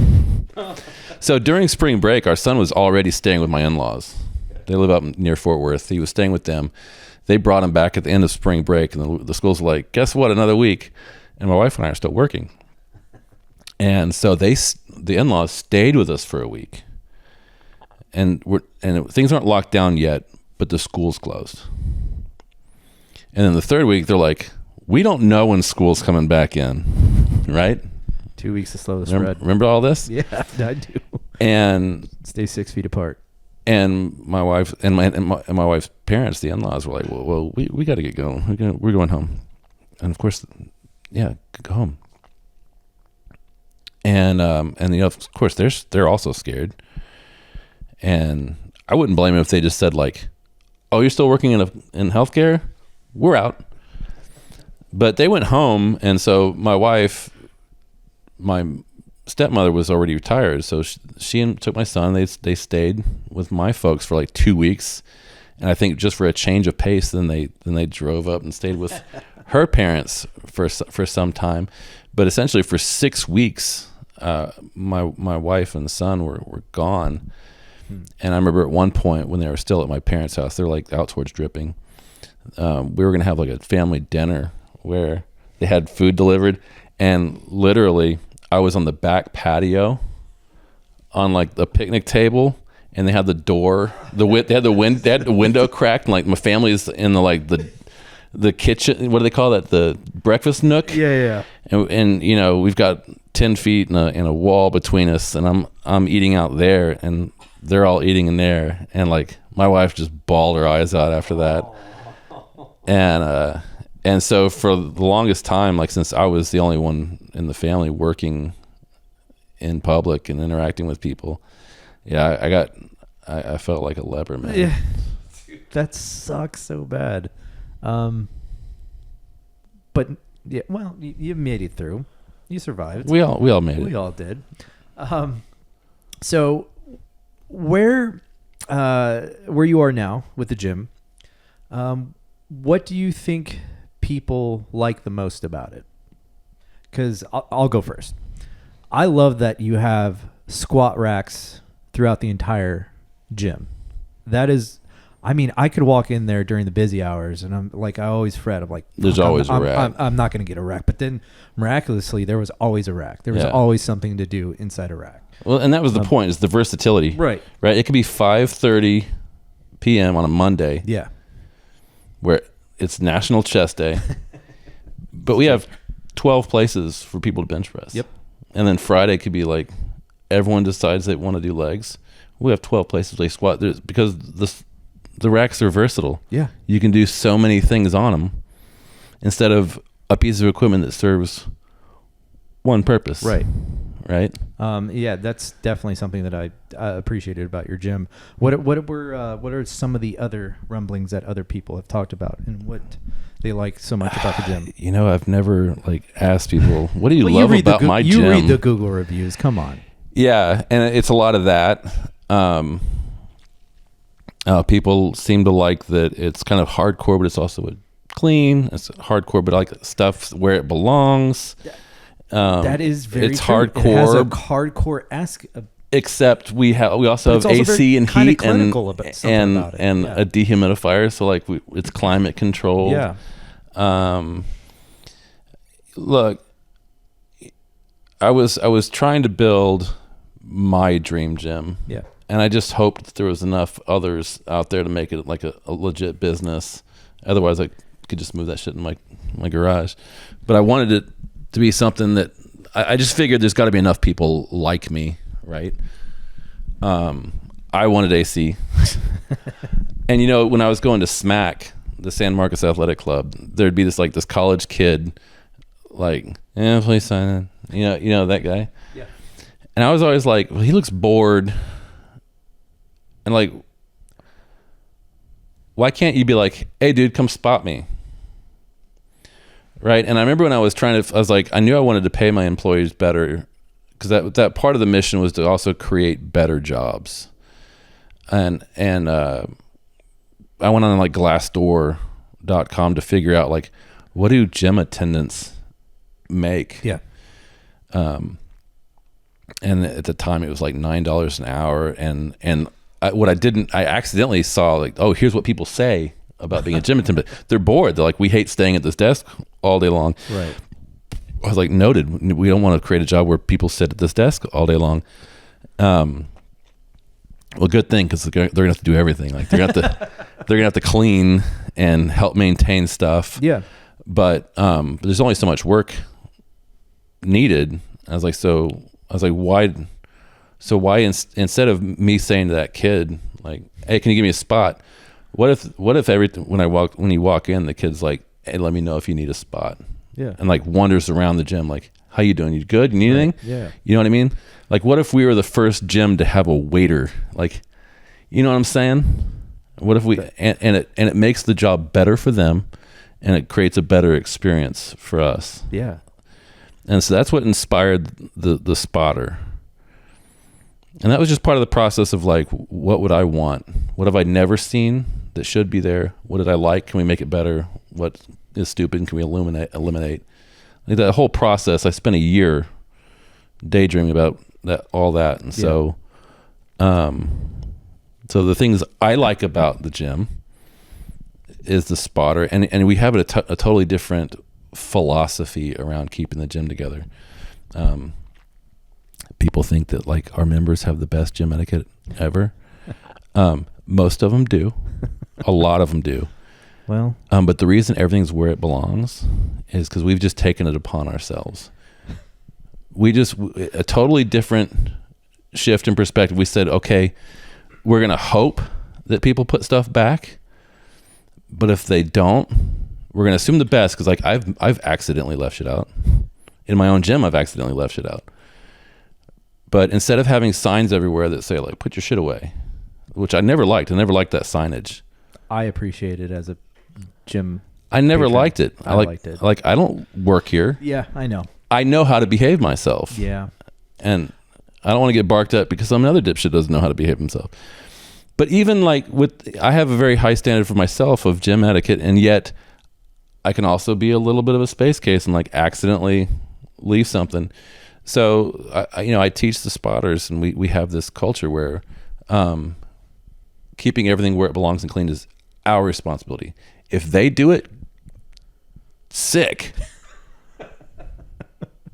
So during spring break, our son was already staying with my in-laws. They live up near Fort Worth. He was staying with them. They brought him back at the end of spring break, and the school's like, guess what? Another week. And my wife and I are still working. And so the in-laws stayed with us for a week. And things aren't locked down yet, but the school's closed. And then the third week, they're like, we don't know when school's coming back in, right? 2 weeks to slow the spread. Remember all this? Yeah, I do. And stay 6 feet apart. And my wife and my wife's parents, the in-laws, were like, well, we got to get going. We're going home. And of course, yeah, go home. And of course, they're also scared. And I wouldn't blame them if they just said like, oh, you're still working in healthcare? We're out. But they went home, and so my stepmother was already retired, so she took my son. They stayed with my folks for like 2 weeks, and I think just for a change of pace, then they drove up and stayed with her parents for some time. But essentially, for 6 weeks, my wife and son were gone. And I remember at one point when they were still at my parents' house, they're like out towards Dripping. We were gonna have like a family dinner where they had food delivered, and literally, I was on the back patio on like the picnic table, and they had the door, they had the window cracked, and like my family's in the kitchen. What do they call that? The breakfast nook. Yeah. And we've got 10 feet and a wall between us, and I'm eating out there, and they're all eating in there, and like my wife just bawled her eyes out after that. And so for the longest time, like since I was the only one in the family working in public and interacting with people, yeah, I felt like a leper, man. Yeah, that sucks so bad. But yeah, well, you made it through. You survived. We all made it. We all did. So where you are now with the gym, what do you think people like the most about it? Because I'll go first. I love that you have squat racks throughout the entire gym. That is, I mean, I could walk in there during the busy hours, and I'm like, I always fret. I'm like, there's always a rack. I'm not going to get a rack. But then miraculously, there was always a rack. There was always something to do inside a rack. Well, and that was the point, is the versatility. Right. Right. It could be 5:30 p.m. on a Monday. Yeah. Where it's National Chest Day. But we have 12 places for people to bench press. Yep. And then Friday could be like, everyone decides they want to do legs. We have 12 places they squat. Because the racks are versatile. Yeah. You can do so many things on them instead of a piece of equipment that serves one purpose. Right. Right. Yeah, that's definitely something that I appreciated about your gym. What are some of the other rumblings that other people have talked about, and what they like so much about the gym? You know, I've never asked people, what do you love about my gym? You read the Google reviews. Come on. Yeah, and it's a lot of that. People seem to like that it's kind of hardcore, but it's also clean. It's hardcore, but I like stuff where it belongs. That is very it's true. hardcore. It has a hardcore-esque. Except we also have AC and heat and a dehumidifier, so it's climate controlled. Yeah. Look, I was trying to build my dream gym. Yeah. And I just hoped that there was enough others out there to make it like a legit business. Otherwise, I could just move that shit in my garage. But I wanted it to be something that I just figured there's got to be enough people like me, right? I wanted AC. And when I was going to SMAC, the San Marcos Athletic Club, there'd be this college kid, please sign in. You know that guy? Yeah. And I was always like, well, he looks bored. And why can't you be like, hey dude, come spot me? Right. And I remember when I was I knew I wanted to pay my employees better, because that part of the mission was to also create better jobs. And I went on Glassdoor.com to figure out what do gym attendants make? Yeah. And at the time it was $9 an hour. And I accidentally saw here's what people say about being a gym attendant. They're bored. They're like, we hate staying at this desk all day long. Right. I was like, noted. We don't want to create a job where people sit at this desk all day long. Well, good thing, because they're gonna have to do everything. They're gonna have to clean and help maintain stuff. Yeah. But there's only so much work needed. I was like, why? So why instead of me saying to that kid, hey, can you give me a spot? What if when you walk in, the kid's like, hey, let me know if you need a spot. Yeah. And wanders around the gym how you doing? You good? You need anything? Yeah. You know what I mean? What if we were the first gym to have a waiter? You know what I'm saying? What if and it makes the job better for them, and it creates a better experience for us. Yeah. And so that's what inspired the spotter. And that was just part of the process of what would I want? What have I never seen that should be there? What did I like? Can we make it better? What is stupid? Can we eliminate? That whole process, I spent a year daydreaming about all that. And so, so the things I like about the gym is the spotter, and we have a totally different philosophy around keeping the gym together. People think that our members have the best gym etiquette ever. Most of them do. A lot of them do. Well, but the reason everything's where it belongs is because we've just taken it upon ourselves. A totally different shift in perspective. We said, okay, we're going to hope that people put stuff back, but if they don't, we're going to assume the best, because I've accidentally left shit out. In my own gym, I've accidentally left shit out. But instead of having signs everywhere that say put your shit away, which I never liked that signage. I appreciate it as a gym. I never liked it. I liked it. I don't work here. Yeah, I know. I know how to behave myself. Yeah. And I don't want to get barked at because some other dipshit doesn't know how to behave himself. But even I have a very high standard for myself of gym etiquette, and yet I can also be a little bit of a space case and accidentally leave something. So I teach the spotters, and we have this culture where keeping everything where it belongs and clean is our responsibility. If they do it, sick.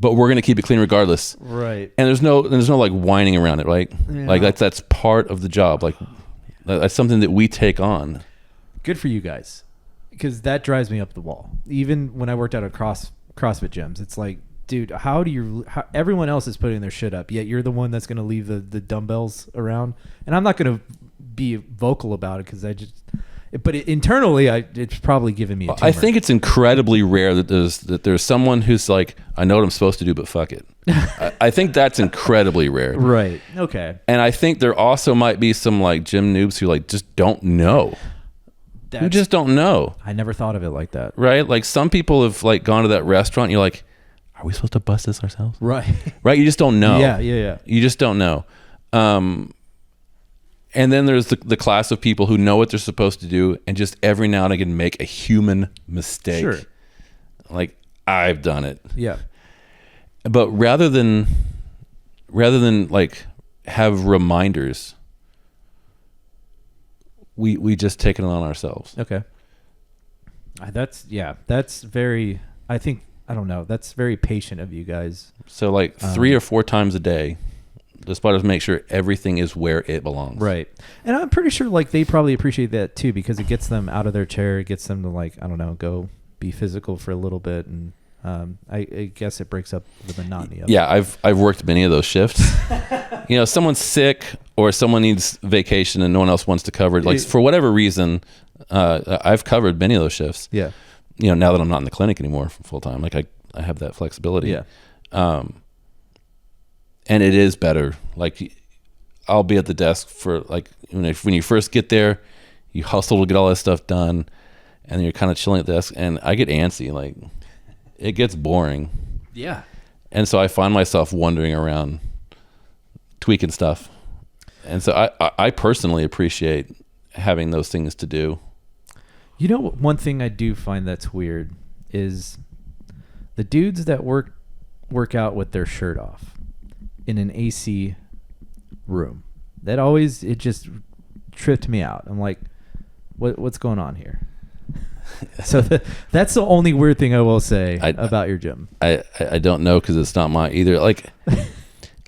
but we're going to keep it clean regardless. Right. And there's no like whining around it, right? Yeah. Like that's part of the job. Like that's something that we take on. Good for you guys, because that drives me up the wall. Even when I worked out at CrossFit gyms, it's like, dude, how everyone else is putting their shit up, yet you're the one that's going to leave the dumbbells around. And I'm not going to be vocal about it because internally, it's probably giving me a tumor. I think it's incredibly rare that there's someone who's like, I know what I'm supposed to do, but fuck it. I think that's incredibly rare. Right. Okay. And I think there also might be some like gym noobs who like just don't know. You just don't know. I never thought of it like that. Right? Like some people have like gone to that restaurant and you're like, are we supposed to bust this ourselves? Right. Right? You just don't know. Yeah. You just don't know. And then there's the class of people who know what they're supposed to do and just every now and again make a human mistake. Sure. Like I've done it. Yeah. But rather than like have reminders, we just take it on ourselves. Okay. That's very, I don't know. That's very patient of you guys. So like 3 or 4 times a day, the spotters make sure everything is where it belongs. Right. And I'm pretty sure like they probably appreciate that too, because it gets them out of their chair. It gets them to like, I don't know, go be physical for a little bit. And I guess it breaks up the monotony of it. Yeah, I've worked many of those shifts. Someone's sick or someone needs vacation and no one else wants to cover it. Like for whatever reason, I've covered many of those shifts. Yeah. Now that I'm not in the clinic anymore full time, like I have that flexibility. Yeah. And it is better. Like I'll be at the desk for like when you first get there, you hustle to get all that stuff done, and then you're kind of chilling at the desk, and I get antsy. Like it gets boring. Yeah. And so I find myself wandering around, tweaking stuff. And so I personally appreciate having those things to do. One thing I do find that's weird is the dudes that work out with their shirt off in an AC room. It just tripped me out. I'm like, what's going on here? So that's the only weird thing I will say about your gym. I don't know because it's not mine either. Like,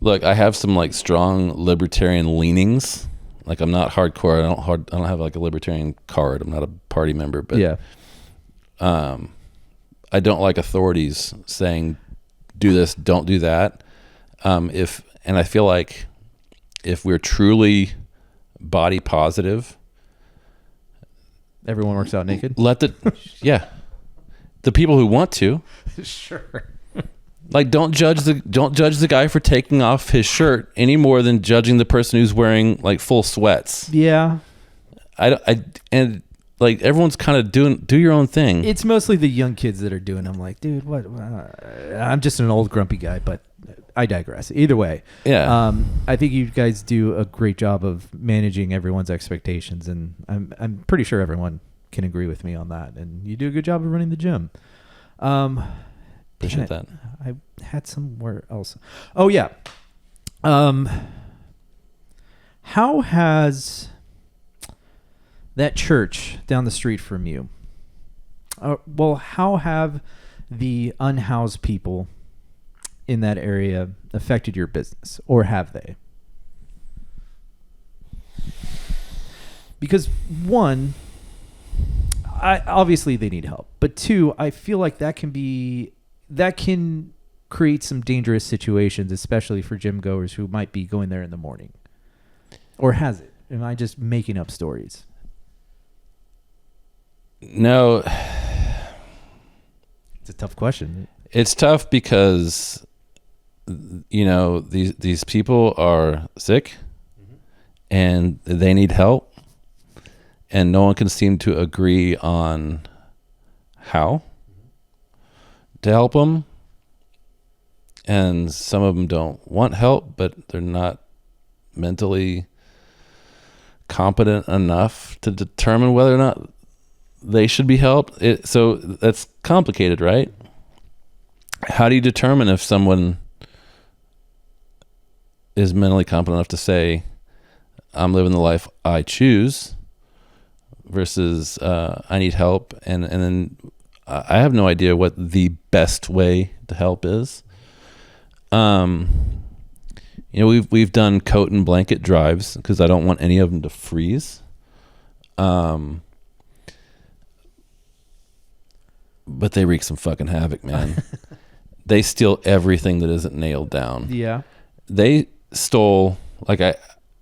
look, I have some like strong libertarian leanings. Like I'm not hardcore. I don't have like a libertarian card. I'm not a party member, but yeah. I don't like authorities saying do this, don't do that. And I feel like if we're truly body positive, everyone works out naked. The people who want to, sure. Like don't judge the guy for taking off his shirt any more than judging the person who's wearing like full sweats. Yeah. And like everyone's kind of do your own thing. It's mostly the young kids that are doing. I'm like, dude, what? I'm just an old grumpy guy, but I digress. Either way, yeah. I think you guys do a great job of managing everyone's expectations, and I'm pretty sure everyone can agree with me on that. And you do a good job of running the gym. Appreciate that. I had somewhere else. Oh yeah. How has that church down the street from you? How have the unhoused people in that area affected your business, or have they? Because one, obviously they need help, but two, I feel like that can create some dangerous situations, especially for gym goers who might be going there in the morning. Or has it? Am I just making up stories? No. It's a tough question. It's tough because these people are sick and they need help, and no one can seem to agree on how to help them. And some of them don't want help, but they're not mentally competent enough to determine whether or not they should be helped. So that's complicated, right? How do you determine if someone is mentally competent enough to say, I'm living the life I choose, versus I need help, and then I have no idea what the best way to help is. We've done coat and blanket drives because I don't want any of them to freeze. But they wreak some fucking havoc, man. They steal everything that isn't nailed down. Yeah. They stole,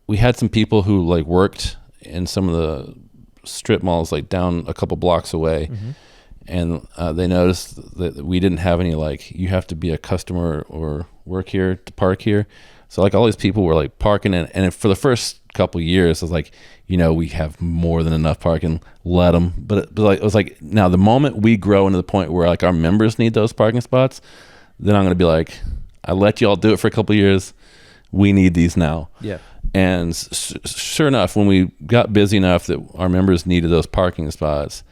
we had some people who worked in some of the strip malls down a couple blocks away. Mm-hmm. And they noticed that we didn't have any you have to be a customer or work here to park here. So all these people were parking and for the first couple years, I was we have more than enough parking. Let them. But it was now the moment we grow into the point where our members need those parking spots, then I'm going to be I let you all do it for a couple years. We need these now. Yeah. And sure enough, when we got busy enough that our members needed those parking spots,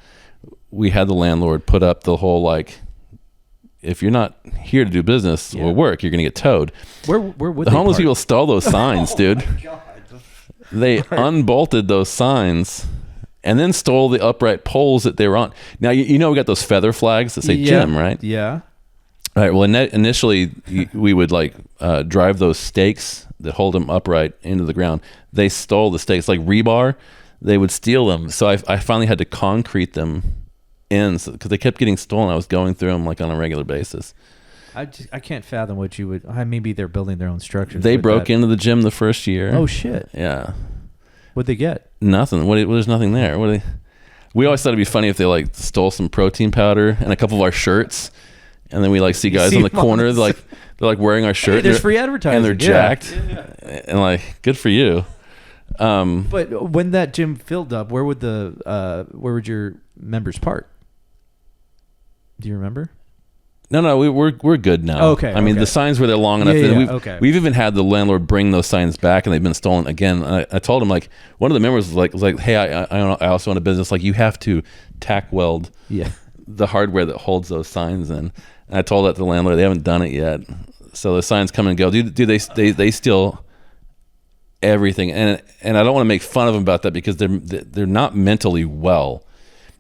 we had the landlord put up the whole if you're not here to do business or work, you're going to get towed. Where would the homeless people stole those signs, dude? Oh my God. They unbolted those signs and then stole the upright poles that they were on. Now we got those feather flags that say gym, right? Yeah. All right. Well, initially we would drive those stakes that hold them upright into the ground. They stole the stakes rebar. They would steal them. So I finally had to concrete them in because they kept getting stolen. I was going through them on a regular basis. I can't fathom what you would. Maybe they're building their own structures. They broke into the gym the first year. Oh shit! Yeah. What'd they get? Nothing. There's nothing there. We always thought it'd be funny if they stole some protein powder and a couple of our shirts, and then we see guys in the corner they're wearing our shirt. Hey, there's free advertising and they're jacked. Yeah. And good for you. But when that gym filled up, where would your members park? Do you remember? No, we're good now. Okay. I mean, the signs were there long enough that we've even had the landlord bring those signs back, and they've been stolen again. I told him one of the members was like, hey, I also own a business. You have to tack weld the hardware that holds those signs in. And I told that to the landlord. They haven't done it yet, so the signs come and go. Dude, they steal everything, and I don't want to make fun of them about that because they're not mentally well.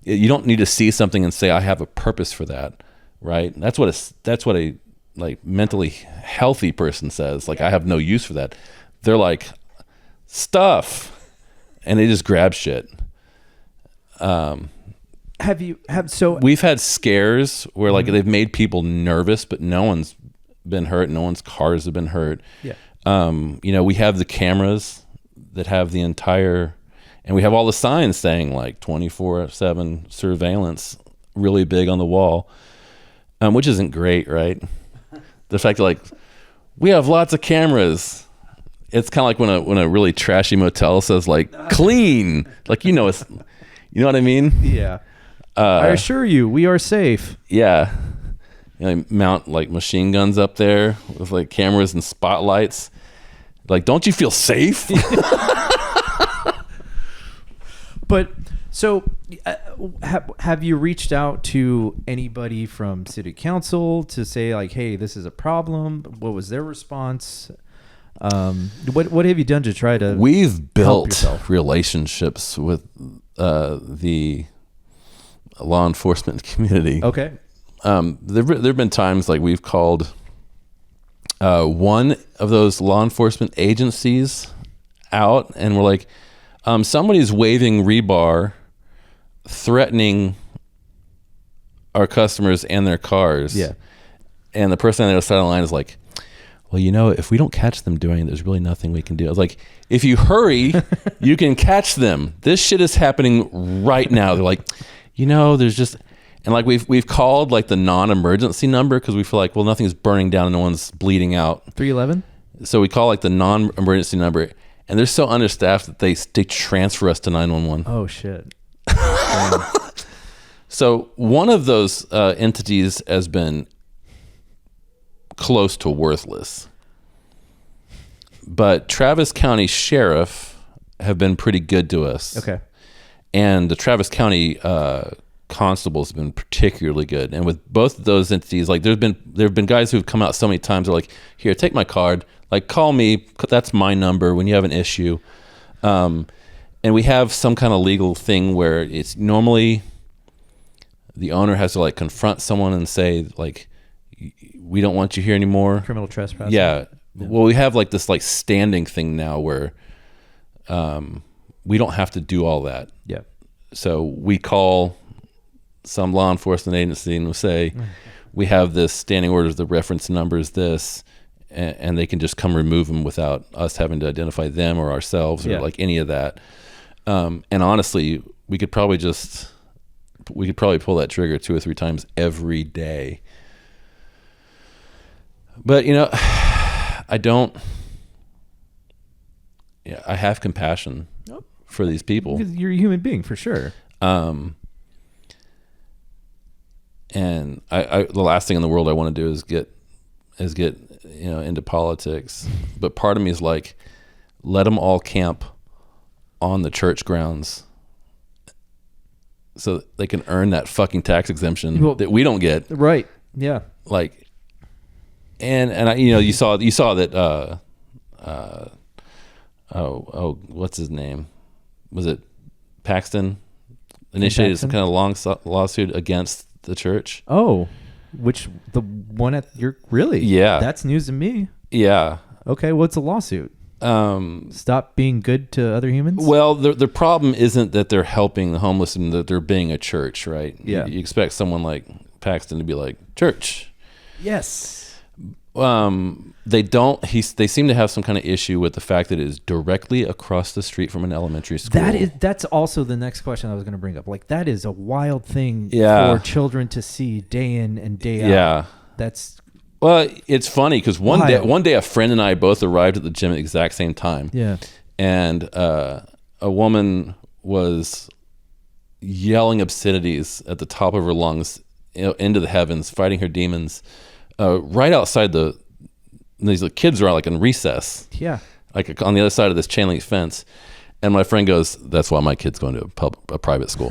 You don't need to see something and say I have a purpose for that, right? That's what a mentally healthy person says. I have no use for that. They're stuff, and they just grab shit. We've had scares where they've made people nervous, but no one's been hurt. No one's cars have been hurt. Yeah. We have the cameras that have the entire, and we have all the signs saying 24/7 surveillance really big on the wall, which isn't great, right? The fact that we have lots of cameras. It's kind of when a really trashy motel says clean, it's, you know what I mean? Yeah. I assure you, we are safe. Yeah. Mount machine guns up there with cameras and spotlights. Don't you feel safe? But so have you reached out to anybody from city council to say hey, this is a problem? What was their response? What have you done to try to We've built relationships with the law enforcement community. Okay. There've been times we've called one of those law enforcement agencies out, and we're somebody's waving rebar, threatening our customers and their cars. Yeah. And the person on the other side of the line is well, if we don't catch them doing it, there's really nothing we can do. I was if you hurry, you can catch them. This shit is happening right now. They're there's just, and we've called the non-emergency number because we feel well, nothing's burning down and no one's bleeding out. 311. So we call the non-emergency number, and they're so understaffed that they transfer us to 911. Oh shit. So one of those entities has been close to worthless, but Travis County Sheriff have been pretty good to us. Okay. And the Travis County constables have been particularly good. And with both of those entities, there have been guys who've come out so many times. They're here, take my card. Call me. That's my number when you have an issue. And we have some kind of legal thing where it's normally the owner has to confront someone and say we don't want you here anymore. Criminal trespass. Yeah. Well, we have like this like standing thing now where we don't have to do all that. Yeah. So we call some law enforcement agency and we'll say, we have this standing orders, the reference number is this, and they can just come remove them without us having to identify them or ourselves or like any of that. And honestly, we could probably pull that trigger 2 or 3 times every day. But I have compassion for these people. Because you're a human being for sure. And I the last thing in the world I want to do is get into politics. But part of me is like, let them all camp on the church grounds so that they can earn that fucking tax exemption that we don't get. Right. Yeah. Like, and you saw that what's his name? Was it Paxton? Initiated some kind of long lawsuit against the church. Oh, which the one at your really? Yeah, that's news to me. Yeah. Okay, what's the lawsuit? Stop being good to other humans. Well, the problem isn't that they're helping the homeless and that they're being a church, right? Yeah. You expect someone like Paxton to be like church. Yes. They don't. They seem to have some kind of issue with the fact that it is directly across the street from an elementary school. That's also the next question I was going to bring up. Like, that is a wild thing for children to see day in and day out. Yeah. Well, it's funny because one day a friend and I both arrived at the gym at the exact same time. Yeah. And a woman was yelling obscenities at the top of her lungs, into the heavens, fighting her demons. Right outside these kids are like in recess. Yeah. Like on the other side of this chain link fence. And my friend goes, "That's why my kid's going to a private school."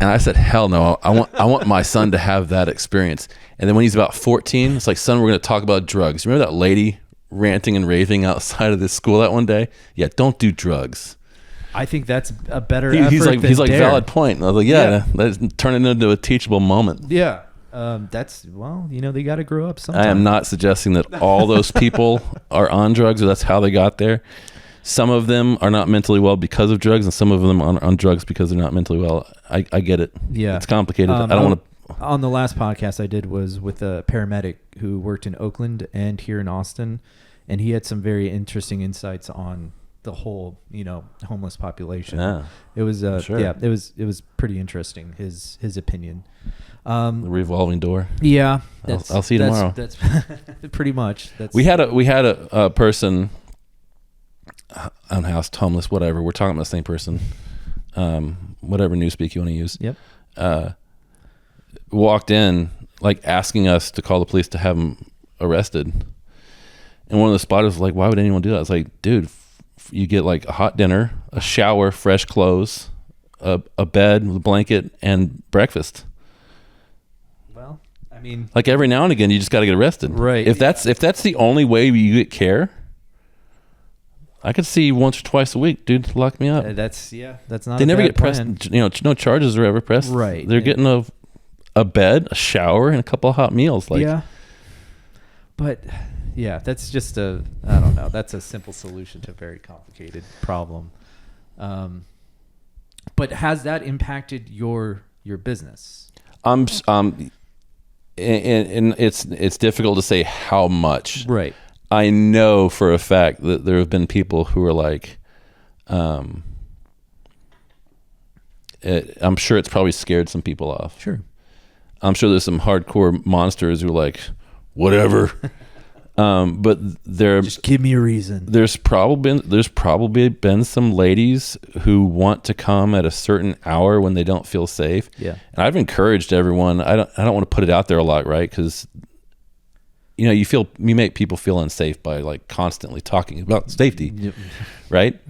And I said, "Hell no, I want my son to have that experience." And then when he's about 14, it's like, "Son, we're going to talk about drugs. Remember that lady ranting and raving outside of this school that one day? Yeah, don't do drugs." I think that's a better effort he's like than dare. Valid point. And I was like, yeah. Let's turn it into a teachable moment. Yeah. They got to grow up sometime. I am not suggesting that all those people are on drugs or that's how they got there. Some of them are not mentally well because of drugs, and some of them are on drugs because they're not mentally well. I get it. Yeah. It's complicated. I don't want to. On the last podcast I did was with a paramedic who worked in Oakland and here in Austin, and he had some very interesting insights on the whole, homeless population. Yeah. It was sure. it was pretty interesting, his opinion. The revolving door. Yeah. I'll see you tomorrow. That's pretty much. We had a person unhoused, homeless, whatever. We're talking about the same person. Whatever newspeak you want to use. Yep. Walked in like asking us to call the police to have him arrested. And one of the spotters was like, "Why would anyone do that?" I was like, "Dude, you get like a hot dinner, a shower, fresh clothes, a bed with a blanket, and breakfast." Well, I mean, like every now and again, you just got to get arrested, right? If that's the only way you get care, I could see you once or twice a week, dude. Lock me up. That's not. They never get plan. pressed. No charges are ever pressed. Right. They're getting a bed, a shower, and a couple of hot meals. Like, yeah. But yeah, that's just I don't know. That's a simple solution to a very complicated problem. But has that impacted your business? And it's difficult to say how much. Right. I know for a fact that there have been people who are like, I'm sure it's probably scared some people off. Sure. I'm sure there's some hardcore monsters who are like, whatever. But just give me a reason. There's probably been some ladies who want to come at a certain hour when they don't feel safe. Yeah. And I've encouraged everyone. I don't want to put it out there a lot, right? Because you make people feel unsafe by like constantly talking about safety, yep. Right?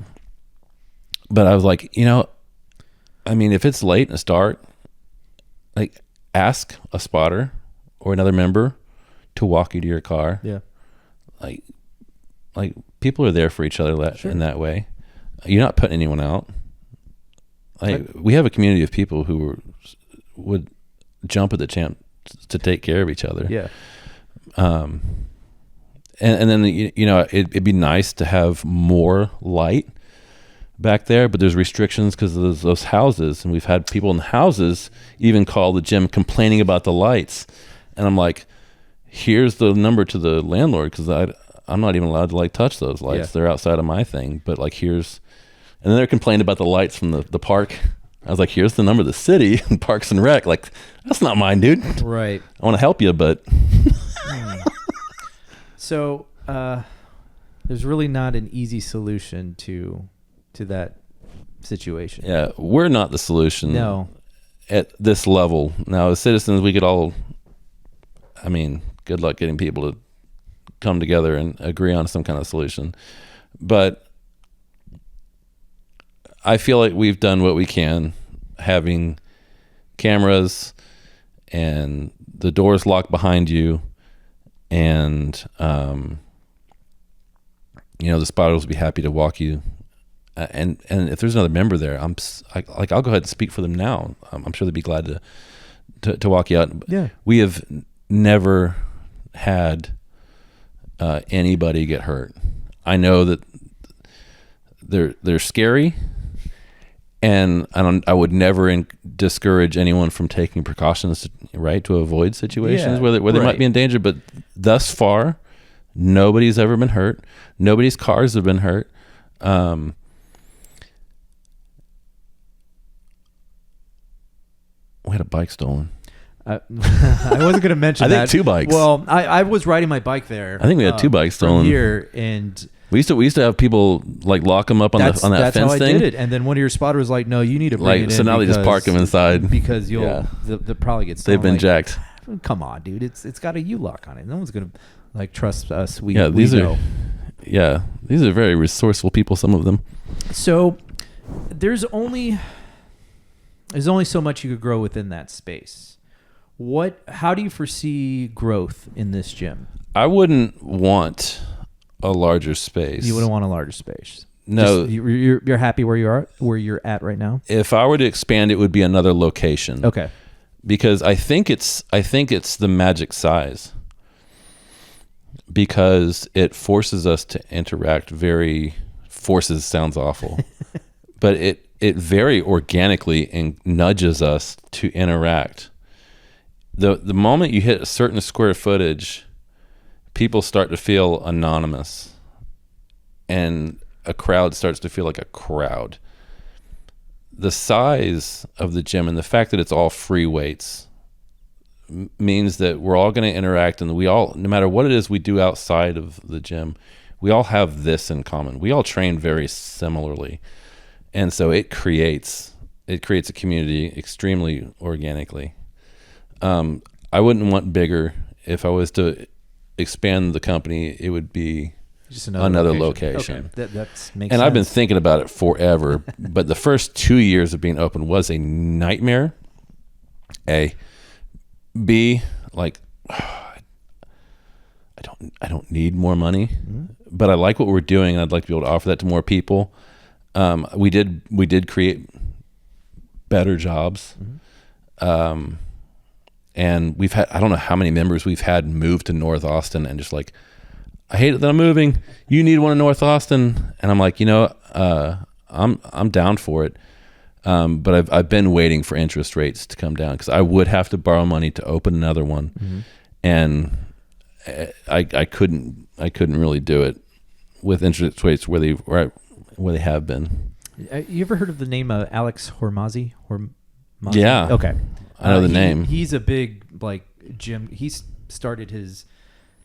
But I was like, if it's late and it's dark, like ask a spotter or another member to walk you to your car. Yeah. Like people are there for each other Sure. in that way. You're not putting anyone out. We have a community of people who would jump at the chance to take care of each other. Yeah. And then it'd be nice to have more light back there, but there's restrictions because of those houses, and we've had people in the houses even call the gym complaining about the lights, and I'm like, here's the number to the landlord, because I'm not even allowed to like touch those lights. Yeah. They're outside of my thing, but like and then they're complaining about the lights from the park. I was like, here's the number of the city and Parks and Rec. Like, that's not mine, dude. Right. I want to help you, but so there's really not an easy solution to that situation. Yeah, we're not the solution. No. At this level. Now, as citizens, we could all, good luck getting people to come together and agree on some kind of solution. But I feel like we've done what we can, having cameras and the doors locked behind you, and the spotters will be happy to walk you. And if there's another member there, I'll go ahead and speak for them now. I'm sure they'd be glad to walk you out. Yeah. We have never had anybody get hurt. I know that they're scary, and I would never discourage anyone from taking precautions, to avoid situations where they might be in danger. But thus far, nobody's ever been hurt. Nobody's cars have been hurt. We had a bike stolen. I wasn't going to mention that. I think 2 bikes. Well, I was riding my bike there. I think we had 2 bikes stolen here, and we used to have people like lock them up on that fence thing. That's how I did it. And then one of your spotters was like, "No, you need to bring it in." So now they just park them inside because they'll probably get stolen. They've been jacked. Come on, dude! It's got a U-lock on it. No one's going to trust us. These are very resourceful people. Some of them. So there's only so much you could grow within that space. How do you foresee growth in this gym? I wouldn't want a larger space. You wouldn't want a larger space. No. You're happy where you're at right now? If I were to expand, it would be another location. Okay. Because I think it's the magic size. Because it forces us to interact forces sounds awful. But it very organically and nudges us to interact. The moment you hit a certain square footage, people start to feel anonymous, and a crowd starts to feel like a crowd. The size of the gym and the fact that it's all free weights means that we're all going to interact, and we all, no matter what it is we do outside of the gym, we all have this in common. We all train very similarly. And so it creates a community extremely organically. I wouldn't want bigger. If I was to expand the company, it would be just another location. Okay. That makes sense. And I've been thinking about it forever, but the first 2 years of being open was a nightmare. B, like, I don't need more money, but I like what we're doing, and I'd like to be able to offer that to more people. We did create better jobs. And we've had, I don't know how many members we've had move to North Austin and just like, I hate it that I'm moving. You need one in North Austin. And I'm like, I'm down for it. But I've been waiting for interest rates to come down, because I would have to borrow money to open another one. And I couldn't really do it with interest rates where they have been. You ever heard of the name Alex Hormozzi? Yeah. Okay. I know the name. He's a big gym. He's started his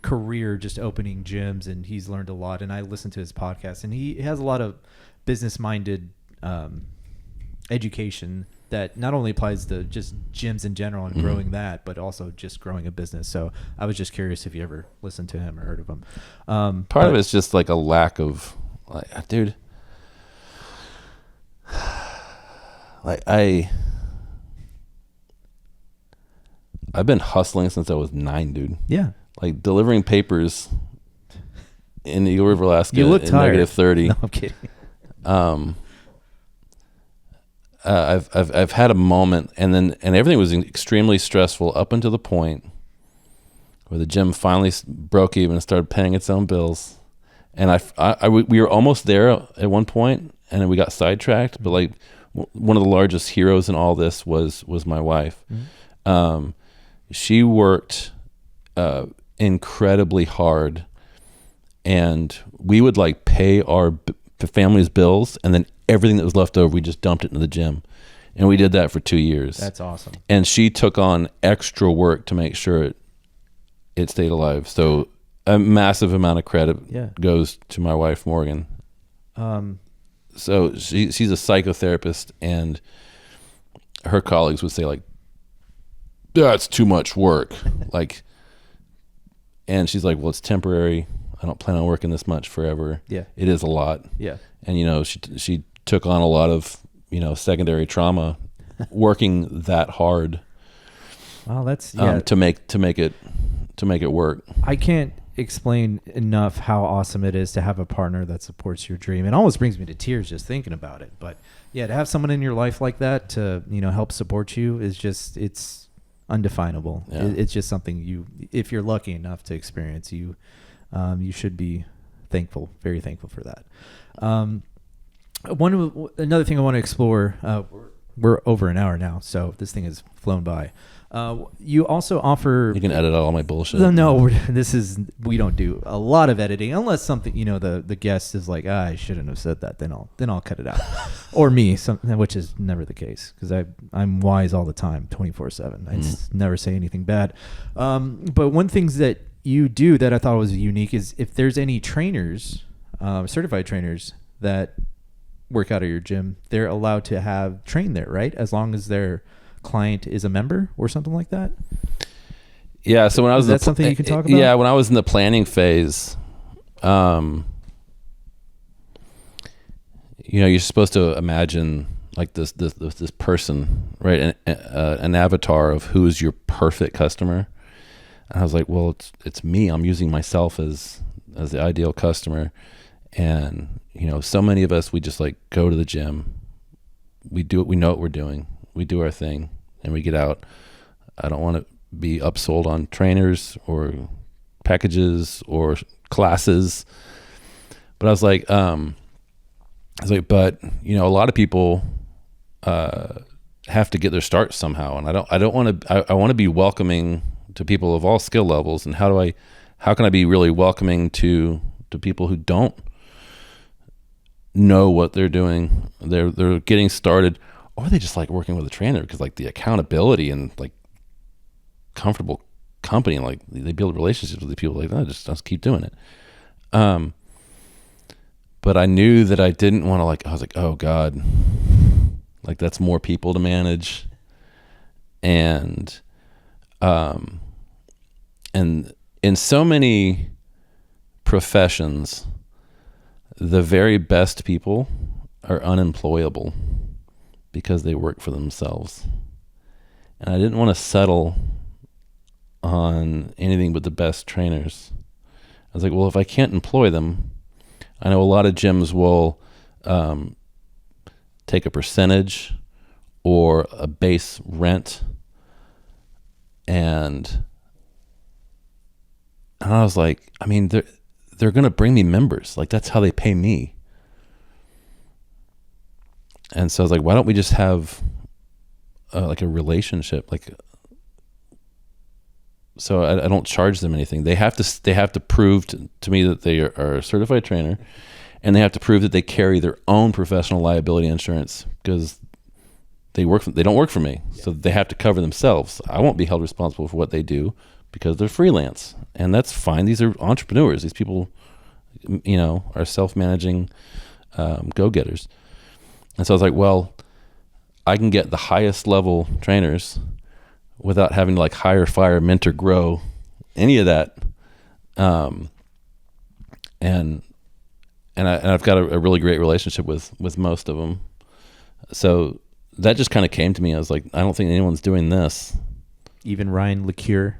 career just opening gyms, and he's learned a lot. And I listened to his podcast, and he has a lot of business-minded education that not only applies to just gyms in general and growing that, but also just growing a business. So I was just curious if you ever listened to him or heard of him. Part of it's just like a lack of, dude. I've been hustling since I was 9, dude. Yeah. Like delivering papers in Eagle River, Alaska. You look in tired. -30. No, I'm kidding. I've had a moment, and everything was extremely stressful up until the point where the gym finally broke even and started paying its own bills. And we were almost there at one point, and then we got sidetracked. But like one of the largest heroes in all this was my wife. Mm-hmm. She worked incredibly hard, and we would like pay our family's bills, and then everything that was left over, we just dumped it into the gym. And we did that for 2 years. That's awesome. And she took on extra work to make sure it stayed alive. So a massive amount of credit goes to my wife, Morgan. So she's a psychotherapist, and her colleagues would say like, that's too much work. Like, and she's like, well, it's temporary. I don't plan on working this much forever. Yeah. It is a lot. Yeah. And, she took on a lot of, secondary trauma working that hard. Well, that's, to make it work. I can't explain enough how awesome it is to have a partner that supports your dream. It almost brings me to tears just thinking about it. But yeah, to have someone in your life like that to, help support you is just, it's undefinable. Yeah. It's just something if you're lucky enough to experience, you should be thankful, very thankful for that. Another thing I want to explore, we're over an hour now, so this thing has flown by. You also offer... You can edit out all my bullshit. No, we don't do a lot of editing unless something, the guest is like, I shouldn't have said that. Then I'll cut it out. Or me, which is never the case because I'm wise all the time, 24/7. I just never say anything bad. But one thing that you do that I thought was unique is if there's any trainers, certified trainers that work out of your gym, they're allowed to have train there, right? As long as their client is a member or something like that. Yeah. So when I was, is that something you can talk about? Yeah. When I was in the planning phase, you're supposed to imagine like this person, right? An avatar of who is your perfect customer. And I was like, well, it's me. I'm using myself as the ideal customer. And, so many of us, we just like go to the gym. We do it. We know what we're doing. We do our thing and we get out. I don't want to be upsold on trainers or packages or classes. But I was like, but a lot of people, have to get their start somehow. And I don't want to, I want to be welcoming to people of all skill levels. And how can I be really welcoming to people who don't know what they're doing? They're getting started, or they just like working with a trainer because like the accountability and like comfortable company, and like they build relationships with the people like that. Just keep doing it. But I knew that I didn't want to I was like, oh God, like that's more people to manage. And in so many professions, the very best people are unemployable because they work for themselves. And I didn't want to settle on anything but the best trainers. I was like, well, if I can't employ them, I know a lot of gyms will take a percentage or a base rent. And I was like, I mean, they're going to bring me members. Like, that's how they pay me. And so I was like, why don't we just have like a relationship? So I don't charge them anything. They have to prove to me that they are a certified trainer, and they have to prove that they carry their own professional liability insurance because they don't work for me. Yeah. So they have to cover themselves. I won't be held responsible for what they do because they're freelance, and that's fine. These are entrepreneurs. These people, are self-managing go-getters. And so I was like, well, I can get the highest level trainers without having to like hire, fire, mentor, grow, any of that. And I've got a really great relationship with most of them. So that just kind of came to me. I was like, I don't think anyone's doing this. Even Ryan LeCure.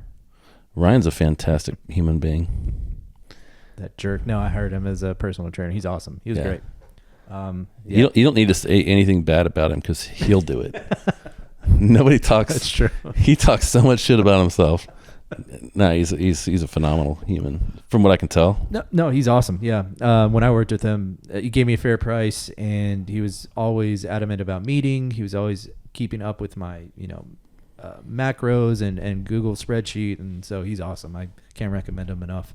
Ryan's a fantastic human being. That jerk. No, I hired him as a personal trainer. He's awesome. He was great. You don't need to say anything bad about him because he'll do it. Nobody talks. That's true. He talks so much shit about himself. No, he's a phenomenal human, from what I can tell. No, he's awesome. Yeah. When I worked with him, he gave me a fair price, and he was always adamant about meeting. He was always keeping up with my, macros and Google spreadsheet, and so he's awesome. I can't recommend him enough.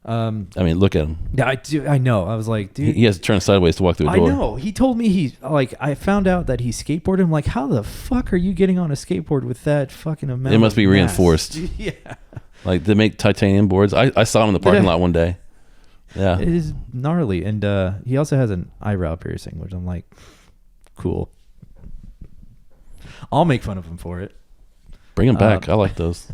I mean, look at him. Yeah, I do. I know. I was like, dude, he has to turn sideways to walk through a door. I know. He told me I found out that he skateboarded. I'm like, how the fuck are you getting on a skateboard with that fucking amount? It must be mass? reinforced. Yeah. Like they make titanium boards. I saw him in the parking lot one day. Yeah. It is gnarly. And he also has an eyebrow piercing, which I'm like, cool. I'll make fun of him for it. Bring him back. I like those.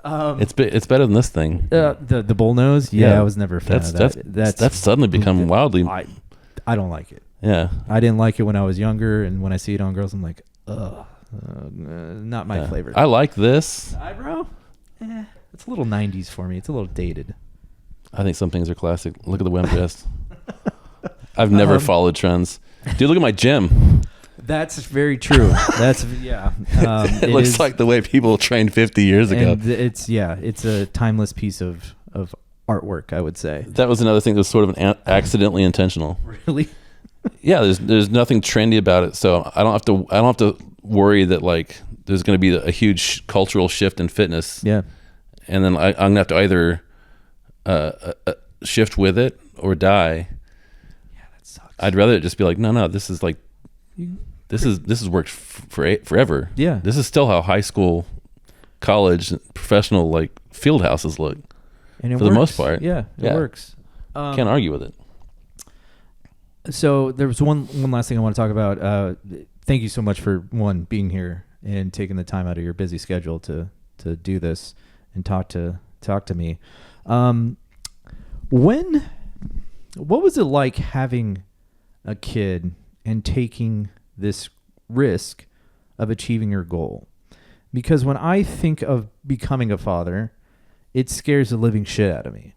It's better than this thing. The bull nose. Yeah, I was never a fan of that. That's suddenly become wildly. I don't like it. Yeah, I didn't like it when I was younger, and when I see it on girls, I'm like, not my flavor. I like this eyebrow. It's a little 90s for me. It's a little dated. I think some things are classic. Look at the web dress. I've never followed trends. Dude, look at my gym. That's very true. That's it looks like the way people trained 50 years ago. And it's a timeless piece of artwork, I would say. That was another thing that was sort of accidentally intentional. Really? Yeah, there's nothing trendy about it, so I don't have to worry that like there's going to be a huge cultural shift in fitness. Yeah. And then I'm going to have to either shift with it or die. Yeah, that sucks. I'd rather it just be like, no, this is like this is worked forever. Yeah. This is still how high school, college, professional like field houses look. And for the most part. Yeah, it works. Can't argue with it. So there was one last thing I want to talk about. Thank you so much for being here and taking the time out of your busy schedule to do this and talk to me. What was it like having a kid and taking this risk of achieving your goal? Because when I think of becoming a father, it scares the living shit out of me.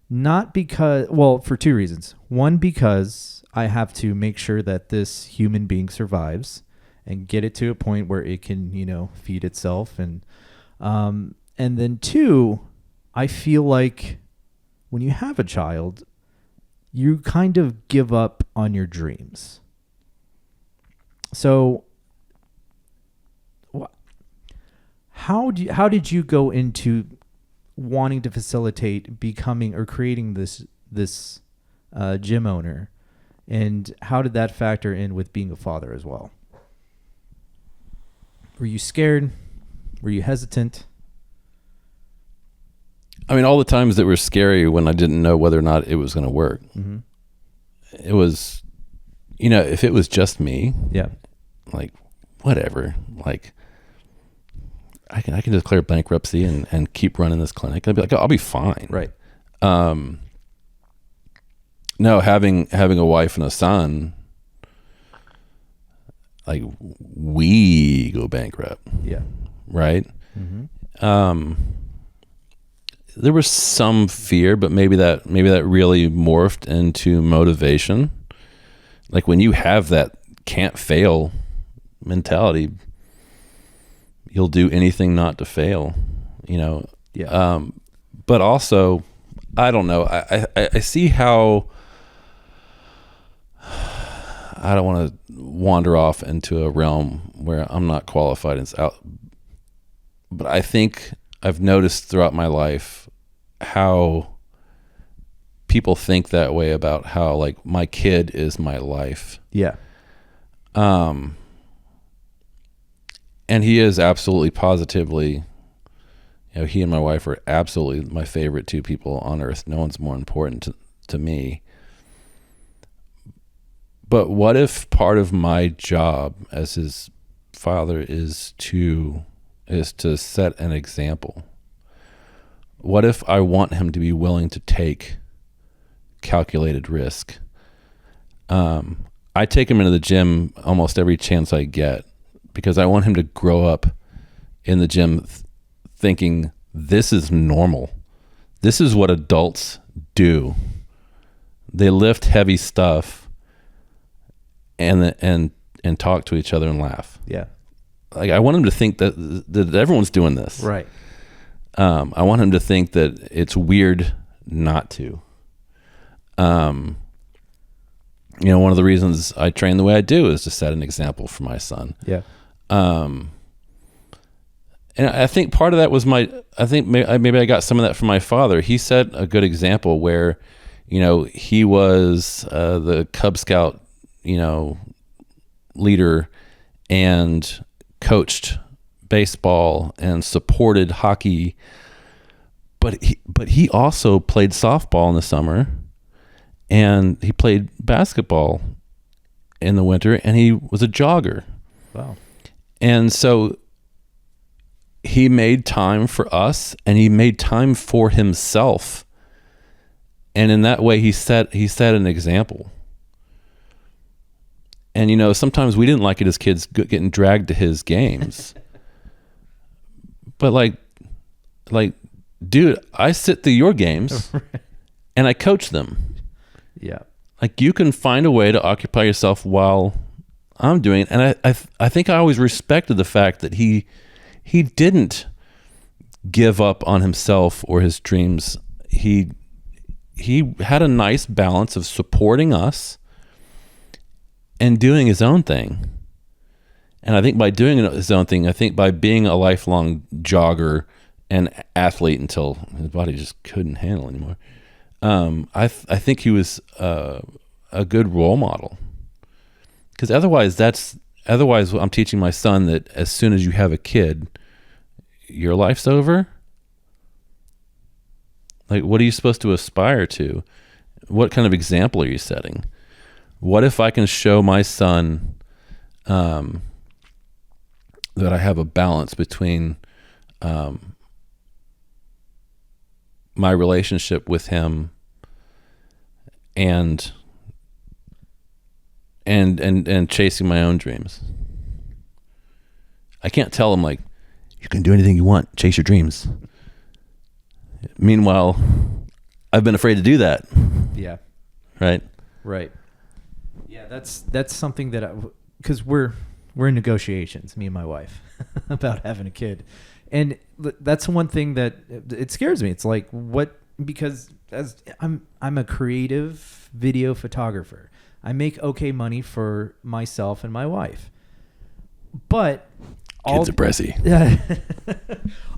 Not because, for two reasons. One, because I have to make sure that this human being survives and get it to a point where it can, feed itself. And then two, I feel like when you have a child, you kind of give up on your dreams. So how did you go into wanting to facilitate becoming or creating this gym owner, and how did that factor in with being a father as well? Were you scared? Were you hesitant? I mean, all the times that were scary when I didn't know whether or not it was going to work. Mm-hmm. It was, if it was just me, yeah, like whatever, like I can declare bankruptcy and keep running this clinic. I'd be like, I'll be fine. Right. No, having a wife and a son, like we go bankrupt. Yeah. Right. Mm-hmm. There was some fear, but maybe that really morphed into motivation. Like when you have that can't fail mentality, you'll do anything not to fail, Yeah. But also, I don't know. I see how I don't want to wander off into a realm where I'm not qualified and out. But I think I've noticed throughout my life how people think that way about how like my kid is my life. Yeah. And he is absolutely positively, he and my wife are absolutely my favorite two people on earth. No one's more important to me. But what if part of my job as his father is to set an example? What if I want him to be willing to take calculated risk? I take him into the gym almost every chance I get because I want him to grow up in the gym thinking this is normal. This is what adults do. They lift heavy stuff and talk to each other and laugh. Yeah. Like, I want him to think that everyone's doing this. Right. I want him to think that it's weird not to. One of the reasons I train the way I do is to set an example for my son. Yeah. And I think part of that was maybe I got some of that from my father. He set a good example where, he was the Cub Scout, leader, and coached baseball and supported hockey, but he also played softball in the summer, and he played basketball in the winter, and he was a jogger. Wow. And so he made time for us, and he made time for himself, and in that way he set an example. And sometimes we didn't like it as kids getting dragged to his games. But like, dude, I sit through your games and I coach them. Yeah. Like, you can find a way to occupy yourself while I'm doing it. And I think I always respected the fact that he didn't give up on himself or his dreams. He had a nice balance of supporting us and doing his own thing. And I think by doing his own thing, by being a lifelong jogger and athlete until his body just couldn't handle anymore, I think he was a good role model. Because otherwise I'm teaching my son that as soon as you have a kid, your life's over. Like, what are you supposed to aspire to? What kind of example are you setting? What if I can show my son that I have a balance between my relationship with him and chasing my own dreams? I can't tell him, like, you can do anything you want, chase your dreams. Meanwhile, I've been afraid to do that. Yeah. Right. Yeah, that's something that because we're in negotiations, me and my wife, about having a kid, and that's one thing that it scares me. It's like, because as I'm a creative video photographer, I make okay money for myself and my wife, but kids are pricey.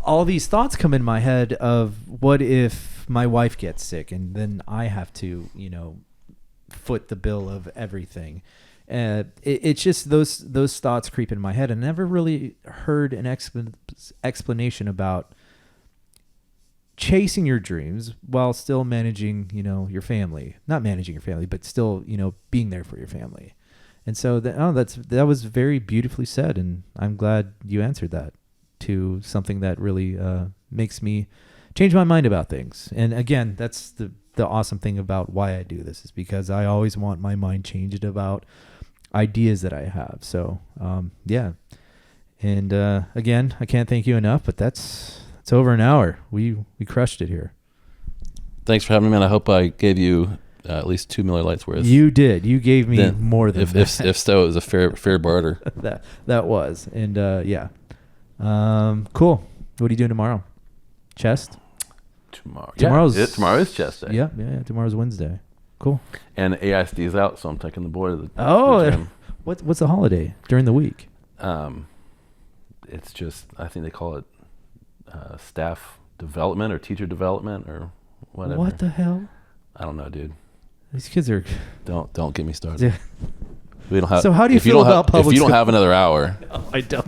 All these thoughts come in my head of, what if my wife gets sick and then I have to, foot the bill of everything. It's just those thoughts creep in my head, and I never really heard an explanation about chasing your dreams while still managing, your family. Not managing your family, but still, being there for your family. And so that was very beautifully said, and I'm glad you answered that to something that really makes me change my mind about things. And again, that's the awesome thing about why I do this, is because I always want my mind changed about ideas that I have. So yeah. And again, I can't thank you enough, but it's over an hour. We crushed it here. Thanks for having me, man. I hope I gave you at least 2 Miller Lights worth. You did. You gave me more than that. If so, it was a fair barter. that was. And yeah. Cool. What are you doing tomorrow? Chest? Tomorrow is chest day. Yeah. Tomorrow's Wednesday. Cool. And AISD is out, so I'm taking the boy to the gym. What's the holiday during the week? It's just, I think they call it staff development or teacher development or whatever. What the hell? I don't know, dude. These kids are. Don't get me started. We don't have. So how do you feel about public school? If you don't have another hour? No, I don't.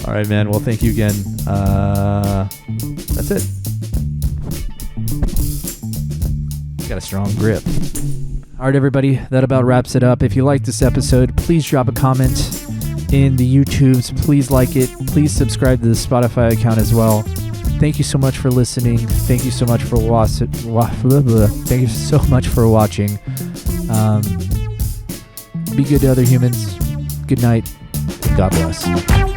All right, man. Well, thank you again. That's it. Got a strong grip. All right, everybody. That about wraps it up. If you liked this episode, please drop a comment in the YouTubes. Please like it. Please subscribe to the Spotify account as well. Thank you so much for listening. Thank you so much for Thank you so much for watching. Be good to other humans. Good night. God bless.